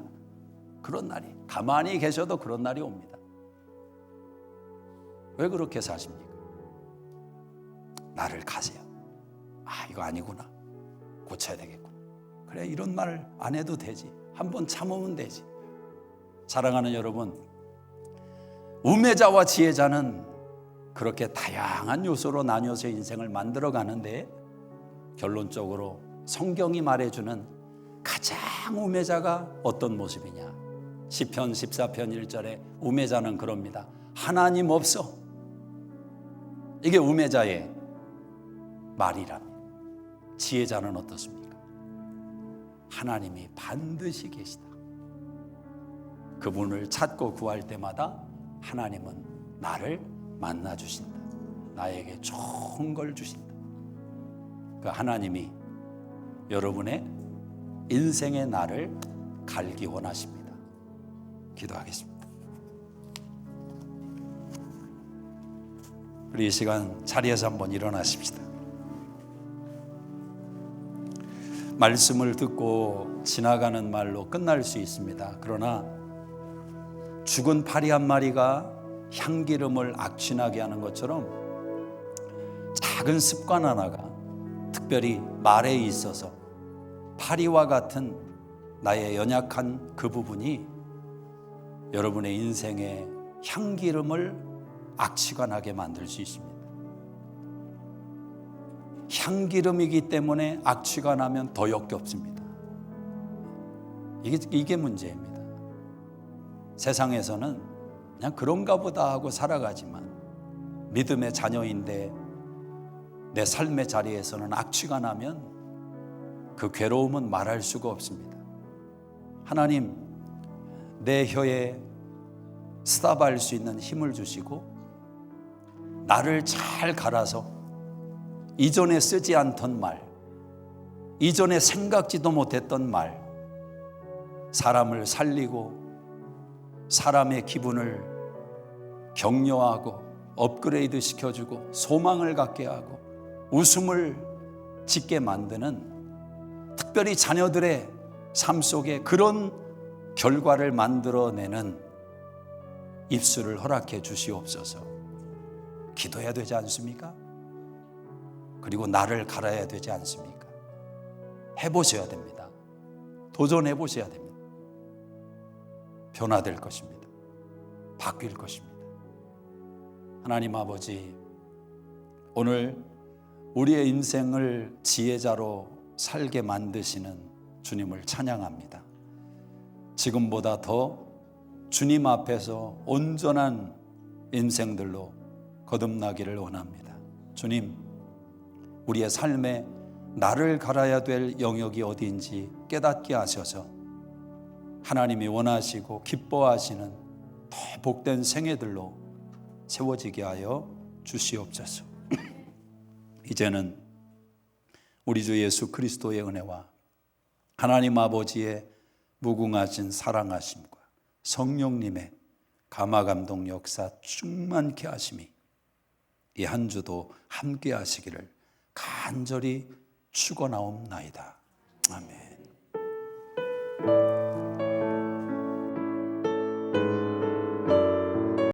그런 날이. 가만히 계셔도 그런 날이 옵니다. 왜 그렇게 사십니까? 나를 가세요. 이거 아니구나. 고쳐야 되겠구나. 그래, 이런 말 안 해도 되지. 한번 참으면 되지. 사랑하는 여러분, 우매자와 지혜자는 그렇게 다양한 요소로 나뉘어서 인생을 만들어 가는데, 결론적으로 성경이 말해주는 가장 우매자가 어떤 모습이냐. 시편 14편 1절에 우매자는 그럽니다. 하나님 없어. 이게 우매자의 말이랍니다. 지혜자는 어떻습니까? 하나님이 반드시 계시다. 그분을 찾고 구할 때마다 하나님은 나를 만나 주신다. 나에게 좋은 걸 주신다. 그 하나님이 여러분의 인생의 날을 갈기 원하십니다. 기도하겠습니다. 우리 이 시간 자리에서 한번 일어나십시다. 말씀을 듣고 지나가는 말로 끝날 수 있습니다. 그러나 죽은 파리 한 마리가 향기름을 악취나게 하는 것처럼 작은 습관 하나가 특별히 말에 있어서 파리와 같은 나의 연약한 그 부분이 여러분의 인생의 향기름을 악취가 나게 만들 수 있습니다. 향기름이기 때문에 악취가 나면 더 역겹습니다. 이게 문제입니다. 세상에서는 그냥 그런가 보다 하고 살아가지만 믿음의 자녀인데 내 삶의 자리에서는 악취가 나면 그 괴로움은 말할 수가 없습니다. 하나님, 내 혀에 스탑할 수 있는 힘을 주시고 나를 잘 갈아서 이전에 쓰지 않던 말, 이전에 생각지도 못했던 말, 사람을 살리고 사람의 기분을 격려하고 업그레이드 시켜주고 소망을 갖게 하고 웃음을 짓게 만드는, 특별히 자녀들의 삶 속에 그런 결과를 만들어내는 입술을 허락해 주시옵소서. 기도해야 되지 않습니까? 그리고 나를 갈아야 되지 않습니까? 해보셔야 됩니다. 도전해 보셔야 됩니다. 변화될 것입니다. 바뀔 것입니다. 하나님 아버지, 오늘 우리의 인생을 지혜자로 살게 만드시는 주님을 찬양합니다. 지금보다 더 주님 앞에서 온전한 인생들로 거듭나기를 원합니다. 주님, 우리의 삶에 나를 갈아야 될 영역이 어디인지 깨닫게 하셔서 하나님이 원하시고 기뻐하시는 더 복된 생애들로 세워지게 하여 주시옵소서. 이제는 우리 주 예수 그리스도의 은혜와 하나님 아버지의 무궁하신 사랑하심과 성령님의 감화감동 역사 충만케 하심이 이 한 주도 함께 하시기를 간절히 축원하옵나이다. 아멘.